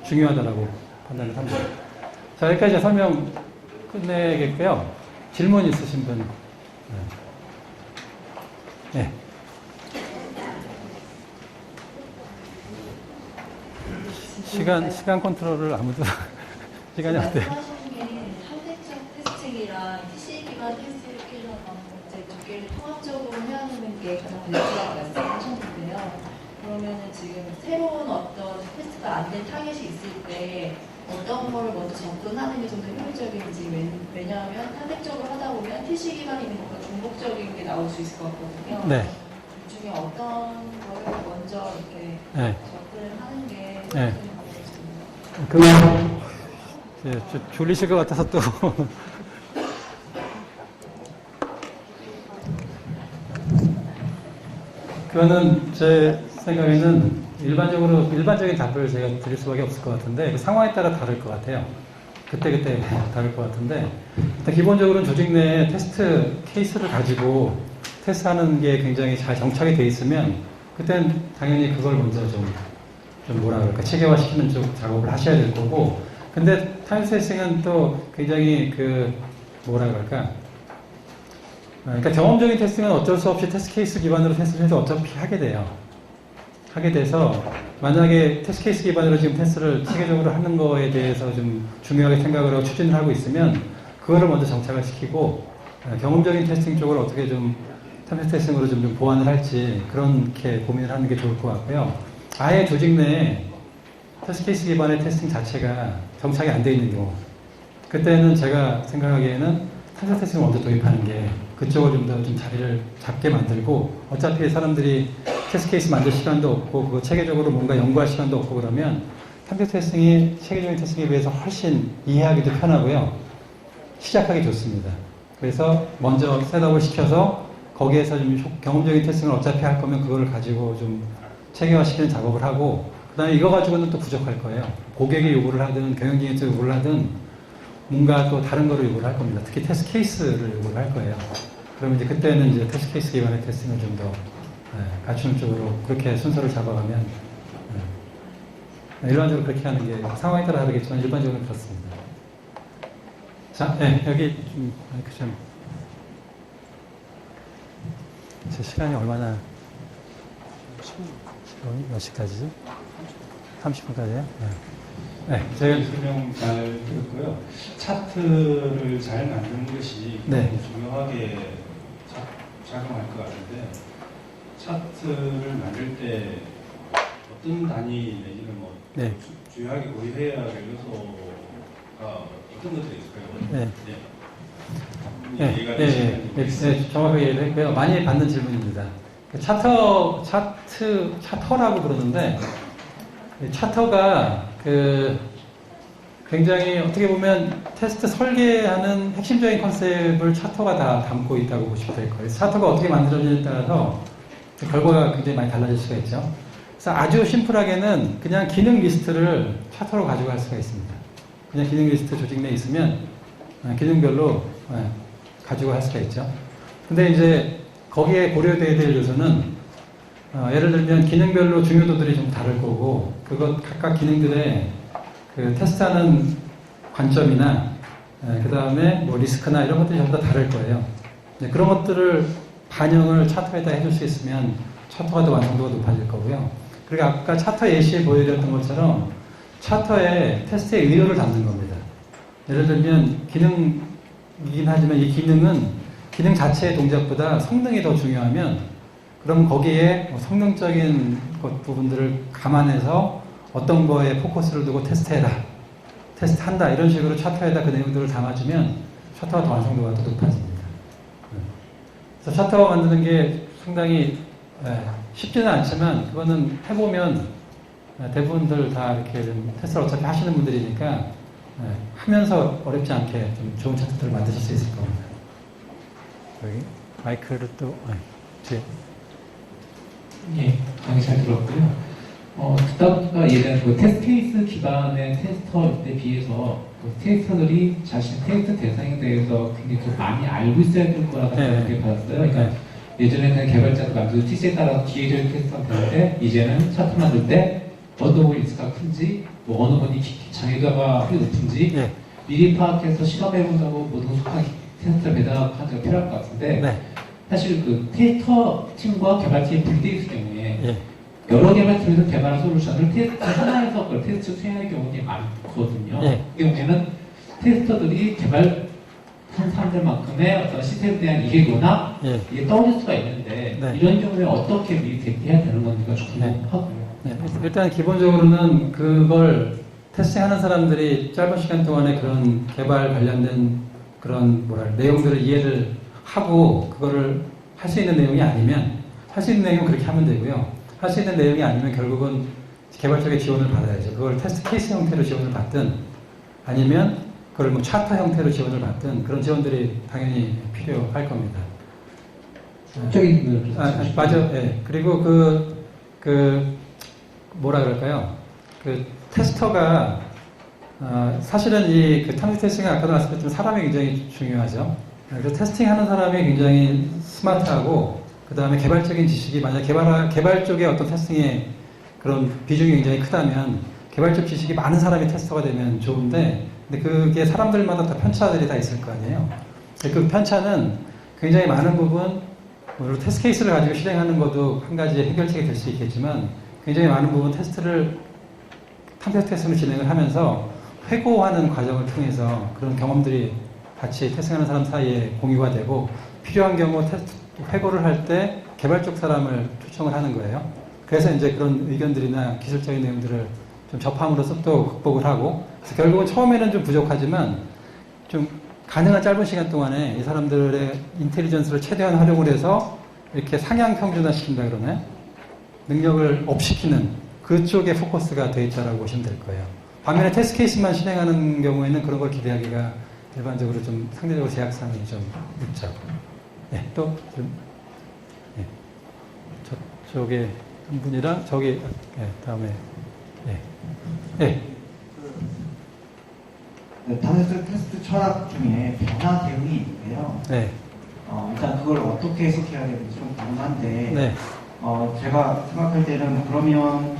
중요하다고 판단을 합니다. 자, 여기까지 설명 끝내겠고요. 질문 있으신 분? 네. 시간 컨트롤을 아무도 시간이 안 돼요. 말씀하시는 게 탐색적 테스팅이랑 TC 기반 테스팅이랑 이제 두 개를 통합적으로 해야 하는 게 가장 중요하다고 말씀하셨는데요. 그러면은 지금 새로운 어떤 테스트가 안 된 타겟이 있을 때 어떤 거를 먼저 접근하는 게 좀 더 효율적인지 왜냐하면 탐색적으로 하다 보면 TC 기반이 있는 것보다 중복적인 게 나올 수 있을 것 같거든요. 네. 그 중에 어떤 거를 먼저 이렇게 접근을 하는 게 졸리실 것 같아서 또 그거는 제 생각에는 일반적인 답을 제가 드릴 수밖에 없을 것 같은데 그 상황에 따라 다를 것 같아요. 그때 다를 것 같은데 일단 기본적으로는 조직 내에 테스트 케이스를 가지고 테스트하는 게 굉장히 잘 정착이 돼 있으면 그땐 당연히 그걸 먼저 좀 뭐라 그럴까 체계화시키는 쪽 작업을 하셔야 될 거고 근데 탐색 테스팅은 또 굉장히 뭐라 그럴까 그러니까 경험적인 테스팅은 어쩔 수 없이 테스트 케이스 기반으로 테스트를 해서 어차피 하게 돼서 만약에 테스트 케이스 기반으로 지금 테스트를 체계적으로 하는 거에 대해서 좀 중요하게 생각을 하고 추진을 하고 있으면 그거를 먼저 정착을 시키고 경험적인 테스팅 쪽을 어떻게 좀 탐색 테스팅으로 좀 보완을 할지 그렇게 고민을 하는 게 좋을 것 같고요. 아예 조직 내에 테스트 케이스 기반의 테스팅 자체가 정착이 안 돼 있는 경우 그때는 제가 생각하기에는 탐색 테스팅을 먼저 도입하는 게 그쪽을 좀 더 좀 자리를 잡게 만들고 어차피 사람들이 테스트 케이스 만들 시간도 없고 그거 체계적으로 뭔가 연구할 시간도 없고 그러면 탐색 테스팅이 체계적인 테스팅에 비해서 훨씬 이해하기도 편하고요. 시작하기 좋습니다. 그래서 먼저 셋업을 시켜서 거기에서 좀 경험적인 테스팅을 어차피 할 거면 그걸 가지고 좀 체계화시키는 작업을 하고 그 다음에 이거 가지고는 또 부족할 거예요. 고객이 요구를 하든 경영진이 요구를 하든 뭔가 또 다른 거를 요구를 할 겁니다. 특히 테스트 케이스를 요구를 할 거예요. 그러면 이제 그때는 이제 테스트 케이스 기반의 테스팅을 좀 더 갖추는 쪽으로 그렇게 순서를 잡아가면 일반적으로 그렇게 하는 게 상황에 따라 다르겠지만 일반적으로 그렇습니다. 자, 여기 좀 마이크 좀 제 시간이 얼마나, 지금 몇 시까지지? 30분까지요? 네. 제가 설명 잘 들었고요. 차트를 잘 만드는 것이 네. 중요하게 작용할 것 같은데, 차트를 만들 때 어떤 단위 내지는 뭐 네. 주요하게 고려해야 할 요소가 어떤 것들이 있을까요? 네. 네. 네, 이해가 네, 되시는지 네, 모르겠어요. 네, 정확하게 이해를 했고요. 많이 받는 질문입니다. 그 차터라고 부르는데, 이 차터가 굉장히 어떻게 보면 테스트 설계하는 핵심적인 컨셉을 차터가 다 담고 있다고 보시면 될 거예요. 차터가 어떻게 만들어지느냐에 따라서 결과가 굉장히 많이 달라질 수가 있죠. 그래서 아주 심플하게는 그냥 기능 리스트를 차터로 가져갈 수가 있습니다. 그냥 기능 리스트 조직 내에 있으면 기능별로 가지고 할 수가 있죠. 근데 이제 거기에 고려돼야 될 요소는 예를 들면 기능별로 중요도들이 좀 다를 거고 그것 각각 기능들의 그 테스트하는 관점이나 그 다음에 뭐 리스크나 이런 것들이 전부 다 다를 거예요. 그런 것들을 반영을 차터에다 해줄 수 있으면 차터가 더 완성도가 높아질 거고요. 그리고 아까 차터 예시에 보여드렸던 것처럼 차터에 테스트의 의도를 담는 겁니다. 예를 들면 기능이긴 하지만 이 기능은 기능 자체의 동작보다 성능이 더 중요하면 그럼 거기에 성능적인 부분들을 감안해서 어떤 거에 포커스를 두고 테스트해라. 테스트한다. 이런 식으로 차터에다 그 내용들을 담아주면 차터가 더 완성도가 더 높아집니다. 그래서 차터 만드는 게 상당히 쉽지는 않지만 그거는 해보면 대부분들 다 이렇게 좀 테스트를 어차피 하시는 분들이니까 하면서 어렵지 않게 좀 좋은 차트들을 만드실 수 있을 겁니다. 여기 마이크를 또 뒤에. 예, 강의 잘 들었고요. 듣다 보니까 예전 그 테스트 케이스 기반의 테스터에 비해서 그 테스터들이 자신 테스트 대상에 대해서 굉장히 좀 많이 알고 있어야 될 거라고 생각을 받았어요. 그러니까 예전에는 개발자도 만들고 TC에 따라서 기계적인 테스트가 되는데 이제는 차트 만들 때 어떤 리스크가 큰지 뭐 어느 분이 장애가가 높은지 네. 미리 파악해서 실험해본다고 뭐 능숙하게 테스트를 배당하기가 필요할 것 같은데 네. 사실 그 테스터 팀과 개발팀이 분리되어 있을 경우에 예. 여러 개발팀에서 개발한 솔루션을 테스트 하나에서 그걸 테스트 수행하는 경우가 많거든요. 예. 이 경우에는 테스터들이 개발한 사람들만큼의 어떤 시스템에 대한 이해도나 예. 이게 떨어질 수가 있는데 네. 이런 경우에 어떻게 미리 대비해야 되는 건지가 좀 궁금하고요. 네, 일단 기본적으로는 그걸 테스팅하는 사람들이 짧은 시간 동안에 그런 개발 관련된 그런 내용들을 이해를 하고 그거를 할 수 있는 내용이 아니면 할 수 있는 내용은 그렇게 하면 되고요. 할 수 있는 내용이 아니면 결국은 개발 쪽에 지원을 받아야죠. 그걸 테스트 케이스 형태로 지원을 받든 아니면 그걸 뭐 차트 형태로 지원을 받든 그런 지원들이 당연히 필요할 겁니다. 적인 맞아. 예. 그리고 뭐라 그럴까요? 그 테스터가 사실은 이 탐지 테스팅은 아까도 말씀드렸지만 사람이 굉장히 중요하죠. 그래서 테스팅하는 사람이 굉장히 스마트하고 그 다음에 개발적인 지식이 만약 개발 쪽에 어떤 테스팅의 그런 비중이 굉장히 크다면 개발적 지식이 많은 사람이 테스터가 되면 좋은데 근데 그게 사람들마다 다 편차들이 다 있을 거 아니에요. 그 편차는 굉장히 많은 부분 물론 테스트 케이스를 가지고 실행하는 것도 한 가지 해결책이 될 수 있겠지만 굉장히 많은 부분 탐색 테스트를 진행을 하면서 회고하는 과정을 통해서 그런 경험들이 같이 테스팅하는 사람 사이에 공유가 되고 필요한 경우 회고를 할 때 개발 쪽 사람을 초청을 하는 거예요. 그래서 이제 그런 의견들이나 기술적인 내용들을 좀 접함으로써 또 극복을 하고 그래서 결국은 처음에는 좀 부족하지만 좀 가능한 짧은 시간 동안에 이 사람들의 인텔리전스를 최대한 활용을 해서 이렇게 상향 평준화시킨다 그러네. 능력을 업시키는 그쪽에 포커스가 돼 있다라고 보시면 될 거예요. 반면에 테스트 케이스만 실행하는 경우에는 그런 걸 기대하기가 일반적으로 좀 상대적으로 제약사항이 좀 있죠. 네, 또 좀, 네. 저쪽에 한 분이랑 저기, 네, 다음에, 네. 네. 탐색 테스트 철학 중에 변화 대응이 있는데요. 네. 일단 그걸 어떻게 해석해야 되는지 좀 궁금한데, 네. 제가 생각할 때는 그러면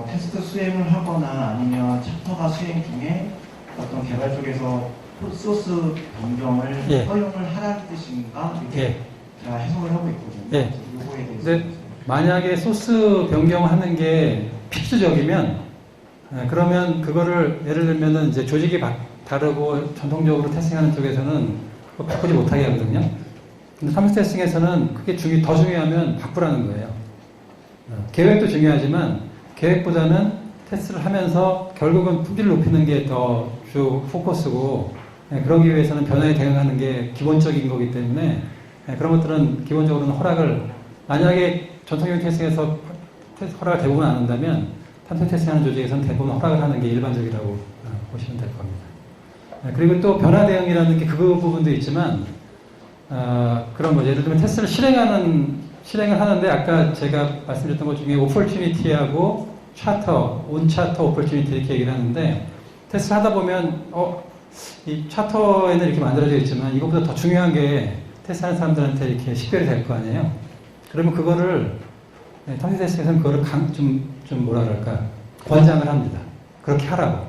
테스트 수행을 하거나 아니면 챕터가 수행 중에 어떤 개발 쪽에서 소스 변경을 예. 허용을 하라는 뜻인가 이렇게 예. 제가 해석을 하고 있거든요. 예. 요거에 대해서. 근데 만약에 소스 변경하는 게 필수적이면 그러면 그거를 예를 들면은 이제 조직이 다르고 전통적으로 테스팅하는 쪽에서는 그거 바꾸지 못하게 하거든요. 근데 사무스 테스팅에서는 그게 더 중요하면 바꾸라는 거예요. 계획도 중요하지만 계획보다는 테스트를 하면서 결국은 품질을 높이는 게 더 주 포커스고 그러기 위해서는 변화에 대응하는 게 기본적인 거기 때문에 그런 것들은 기본적으로는 허락을 만약에 전통적인 테스팅에서 허락을 대부분 안 한다면 탐색 테스팅하는 조직에서는 대부분 허락을 하는 게 일반적이라고 보시면 될 겁니다. 그리고 또 변화 대응이라는 게 그 부분도 있지만 그런 거죠. 예를 들면 테스트를 실행을 하는데 아까 제가 말씀드렸던 것 중에 오퍼튜니티하고 차터, 온 차터 오퍼튜니티 이렇게 얘기를 하는데 테스트를 하다 보면 이 차터에는 이렇게 만들어져 있지만 이것보다 더 중요한 게 테스트하는 사람들한테 이렇게 식별이 될 거 아니에요. 그러면 그거를 탐색 테스트에서는 그거를 좀 뭐라 그럴까 권장을 합니다. 그렇게 하라고.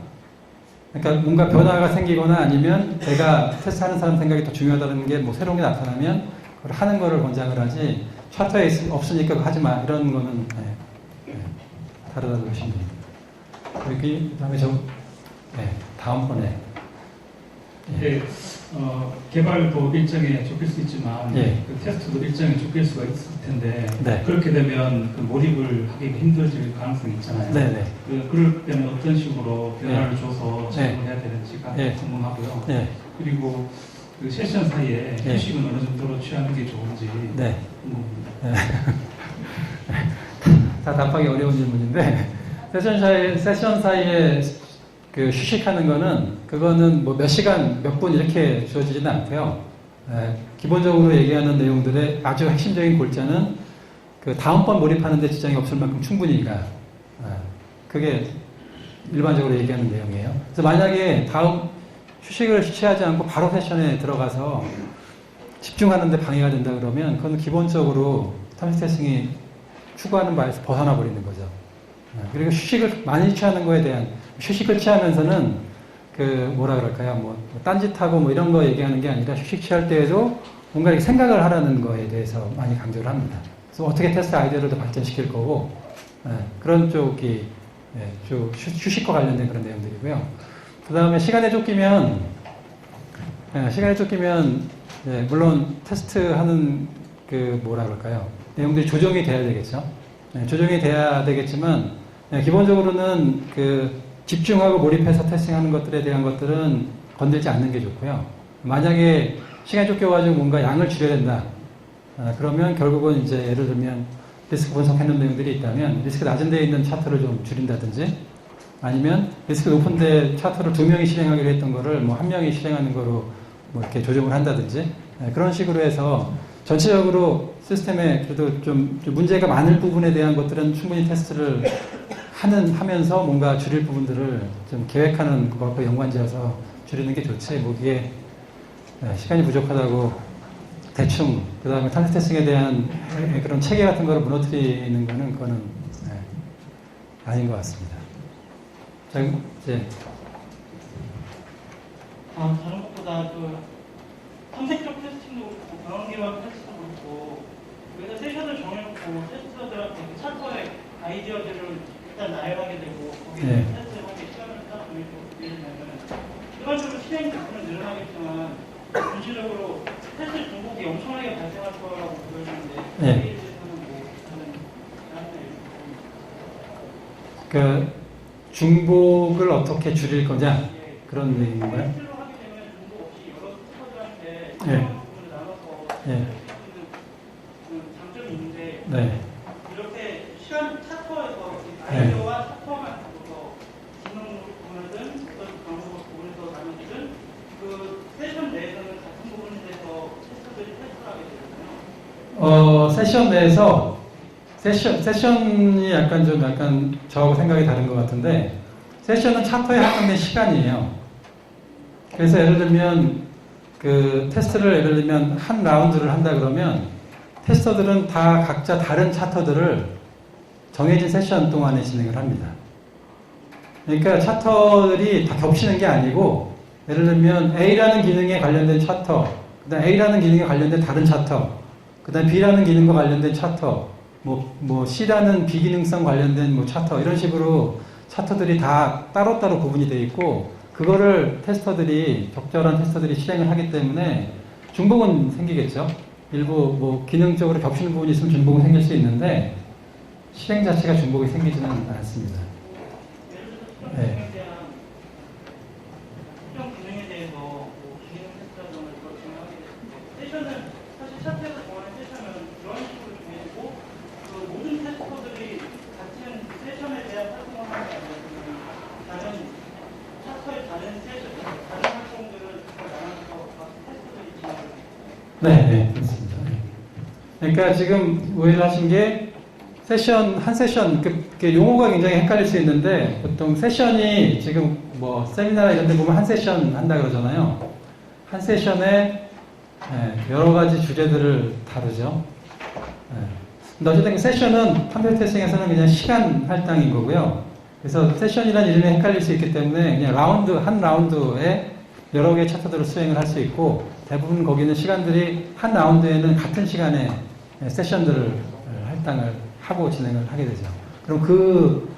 그러니까 뭔가 변화가 생기거나 아니면 내가 테스트하는 사람 생각이 더 중요하다는 게 뭐 새로운 게 나타나면 그걸 하는 거를 권장을 하지 차트에 없으니까 그거 하지 마 이런 거는 다르다고 보시면 됩니다. 그다음에 다음번에 개발도 일정에 좁힐 수 있지만 예. 그 테스트도 일정에 좁힐 수가 있을 텐데 네. 그렇게 되면 그 몰입을 하기가 힘들어질 가능성이 있잖아요. 네네. 그럴 때는 어떤 식으로 변화를 줘서 진행을 해야 되는지가 궁금하고요. 네. 그리고 그 세션 사이에 휴식은 어느 정도로 취하는 게 좋은지 네. 궁금합니다. 다 답하기 어려운 질문인데 세션 사이에 그 휴식하는 그거는 뭐 몇 시간, 몇 분 이렇게 주어지지는 않고요. 기본적으로 얘기하는 내용들의 아주 핵심적인 골자는 그 다음번 몰입하는데 지장이 없을 만큼 충분히가 그게 일반적으로 얘기하는 내용이에요. 그래서 만약에 휴식을 취하지 않고 바로 세션에 들어가서 집중하는데 방해가 된다 그러면 그건 기본적으로 탐색 테스팅이 추구하는 바에서 벗어나 버리는 거죠. 그리고 휴식을 많이 취하는 거에 대한 휴식을 취하면서는 그 뭐라 그럴까요? 뭐 딴짓하고 뭐 이런 거 얘기하는 게 아니라 휴식 취할 때에도 뭔가 이렇게 생각을 하라는 거에 대해서 많이 강조를 합니다. 그래서 어떻게 테스트 아이디어를 더 발전시킬 거고 그런 쪽이 쭉 휴식과 관련된 그런 내용들이고요. 그 다음에 시간에 쫓기면 물론 테스트하는 그 뭐라 그럴까요? 내용들이 조정이 돼야 되겠죠. 조정이 돼야 되겠지만 기본적으로는 그 집중하고 몰입해서 테스팅하는 것들에 대한 것들은 건들지 않는 게 좋고요. 만약에 시간이 쫓겨가지고 뭔가 양을 줄여야 된다. 그러면 결국은 이제 예를 들면 리스크 분석하는 내용들이 있다면 리스크 낮은 데에 있는 차트를 좀 줄인다든지 아니면 리스크 높은 데 차트를 2명이 실행하기로 했던 거를 뭐 1명이 실행하는 거로 뭐 이렇게 조정을 한다든지 그런 식으로 해서 전체적으로 시스템에 그래도 좀 문제가 많을 부분에 대한 것들은 충분히 테스트를 하면서 뭔가 줄일 부분들을 좀 계획하는 것과 연관지어서 줄이는 게 좋지. 뭐 이게 시간이 부족하다고 대충 그 다음에 탐색 테스팅에 대한 그런 체계 같은 거를 무너뜨리는 거는 그거는 아닌 것 같습니다. 자, 이제 다른 것보다 그 탐색적 테스팅도 그렇고 병원 개발 테스트도 그렇고 우리가 세션을 정해놓고 테스터들한테 그 차터의 아이디어들을 일단 나열하게 되고 거기에 테스트 하게 시간을 딱 보내고 이러면은 일반적으로 실행 부분은 늘어나겠지만 전체적으로 테스트 중복이 엄청나게 발생할 거라고 보여지는데 거기에 대해서는 뭐 다른 그 중복을 어떻게 줄일 거냐 그런 얘기인가요? 테스트로 하게 되면 중복 없이 여러 테스터들한테 부분을 나눠서 예. 장점이 있는데 네. 이렇게 시간 차터에서 아이디어와 차터만 바꿔서 기능 부분이든 어떤 방법 부분에서 나누든 그 세션 내에서는 같은 부분에 대해서 테스터들이 테스트를 하게 되거든요. 세션 내에서 세션이 약간 저하고 생각이 다른 것 같은데 세션은 차터에 합당된 시간이에요. 그래서 예를 들면 그 테스트를 예를 들면 한 라운드를 한다 그러면 테스터들은 다 각자 다른 차터들을 정해진 세션 동안에 진행을 합니다. 그러니까 차터들이 다 겹치는 게 아니고 예를 들면 A라는 기능에 관련된 차터, 그다음 A라는 기능에 관련된 다른 차터, 그다음에 B라는 기능과 관련된 차터, 뭐 C라는 비기능성 관련된 뭐 차터 이런 식으로 차터들이 다 따로따로 구분이 되어 있고 그거를 적절한 테스터들이 실행을 하기 때문에 중복은 생기겠죠. 일부 뭐 기능적으로 겹치는 부분이 있으면 중복은 생길 수 있는데 실행 자체가 중복이 생기지는 않습니다. 네. 특정 기능에 대해서 뭐 기능 테스트라든가 이걸 진행하게 됐는데 세션은 사실 차트에서 정하는 세션은 그런 식으로 정해지고 그 모든 테스터들이 같은 세션에 대한 활동을 하는 게 아니라 다른 차트의 다른 세션, 다른 활동들을 나눠서 각 테스터들이 진행하게 됩니다. 네, 그렇습니다. 그러니까 지금 오해를 하신 게 한 세션, 그 용어가 굉장히 헷갈릴 수 있는데 보통 세션이 지금 뭐 세미나나 이런 데 보면 한 세션 한다 그러잖아요. 한 세션에 여러 가지 주제들을 다루죠. 근데 어쨌든 세션은 컴퓨터 테스팅에서는 그냥 시간 할당인 거고요. 그래서 세션이라는 이름이 헷갈릴 수 있기 때문에 그냥 한 라운드에 여러 개의 차트들을 수행을 할 수 있고 대부분 거기는 시간들이 한 라운드에는 같은 시간에 세션들을 할당을 하고 진행을 하게 되죠. 그럼 그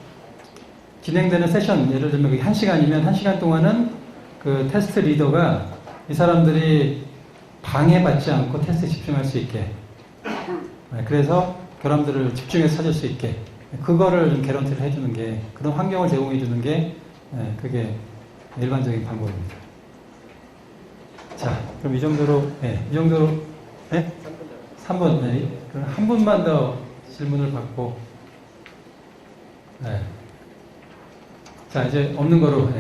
진행되는 세션, 예를 들면 그게 1시간이면 1시간 동안은 그 테스트 리더가 이 사람들이 방해받지 않고 테스트에 집중할 수 있게 그래서 결함들을 집중해서 찾을 수 있게 그거를 좀 개런티를 해주는 게 그런 환경을 제공해 주는 게 그게 일반적인 방법입니다. 자, 그럼 이 정도로 3분. 그럼 한 분만 더 질문을 받고 자 이제 없는 거로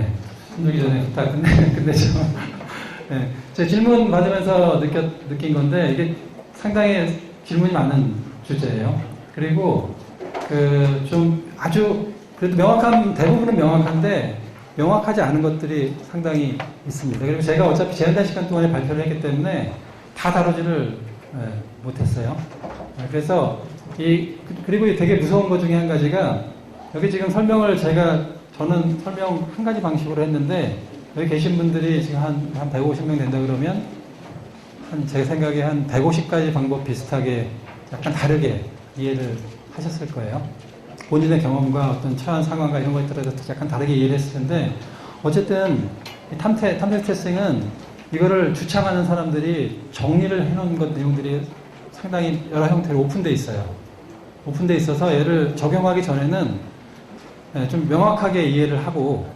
힘들기 전에 다 끝내죠. 제 질문 받으면서 느낀 건데 이게 상당히 질문이 많은 주제예요. 그리고 좀 아주 그래도 대부분은 명확한데 명확하지 않은 것들이 상당히 있습니다. 그리고 제가 어차피 제한된 시간 동안에 발표를 했기 때문에 다 다루지를 못했어요. 그래서 그리고 되게 무서운 것 중에 한 가지가 여기 지금 저는 설명 한 가지 방식으로 했는데 여기 계신 분들이 지금 한 150명 된다 그러면 제 생각에 한 150가지 방법 비슷하게 약간 다르게 이해를 하셨을 거예요. 본인의 경험과 어떤 처한 상황과 이런 것들에 대해서 약간 다르게 이해를 했을 텐데 어쨌든 탐색 테스팅은 이거를 주창하는 사람들이 정리를 해놓은 내용들이 상당히 여러 형태로 오픈되어 있어요. 오픈되어 있어서 얘를 적용하기 전에는 좀 명확하게 이해를 하고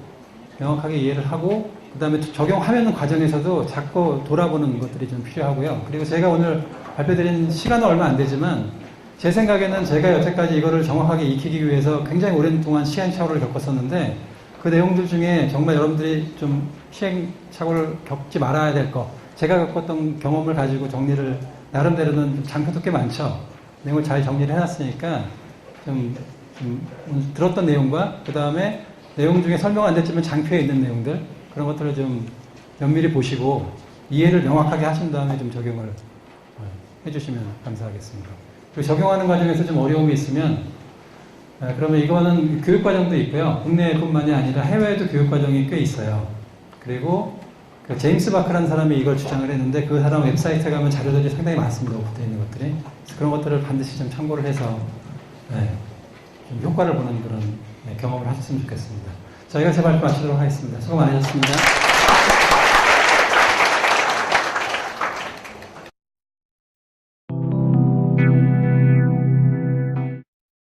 그 다음에 적용하는 과정에서도 자꾸 돌아보는 것들이 좀 필요하고요. 그리고 제가 오늘 발표드린 시간은 얼마 안 되지만 제 생각에는 제가 여태까지 이거를 정확하게 익히기 위해서 굉장히 오랜 동안 시행착오를 겪었었는데 그 내용들 중에 정말 여러분들이 좀 시행착오를 겪지 말아야 될 거 제가 겪었던 경험을 가지고 정리를 나름대로는 장표도 꽤 많죠. 내용을 잘 정리를 해놨으니까 좀 들었던 내용과 그 다음에 내용 중에 설명 안 됐지만 장표에 있는 내용들 그런 것들을 좀 면밀히 보시고 이해를 명확하게 하신 다음에 좀 적용을 해주시면 감사하겠습니다. 그리고 적용하는 과정에서 좀 어려움이 있으면 그러면 이거는 교육과정도 있고요. 국내뿐만이 아니라 해외에도 교육과정이 꽤 있어요. 그리고 그 제임스 바크라는 사람이 이걸 주장을 했는데 그 사람 웹사이트에 가면 자료들이 상당히 많습니다. 오픈되어 있는 것들이. 그런 것들을 반드시 좀 참고를 해서 좀 효과를 보는 그런 경험을 하셨으면 좋겠습니다. 저희가 제 발표 마치도록 하겠습니다. 수고 많으셨습니다.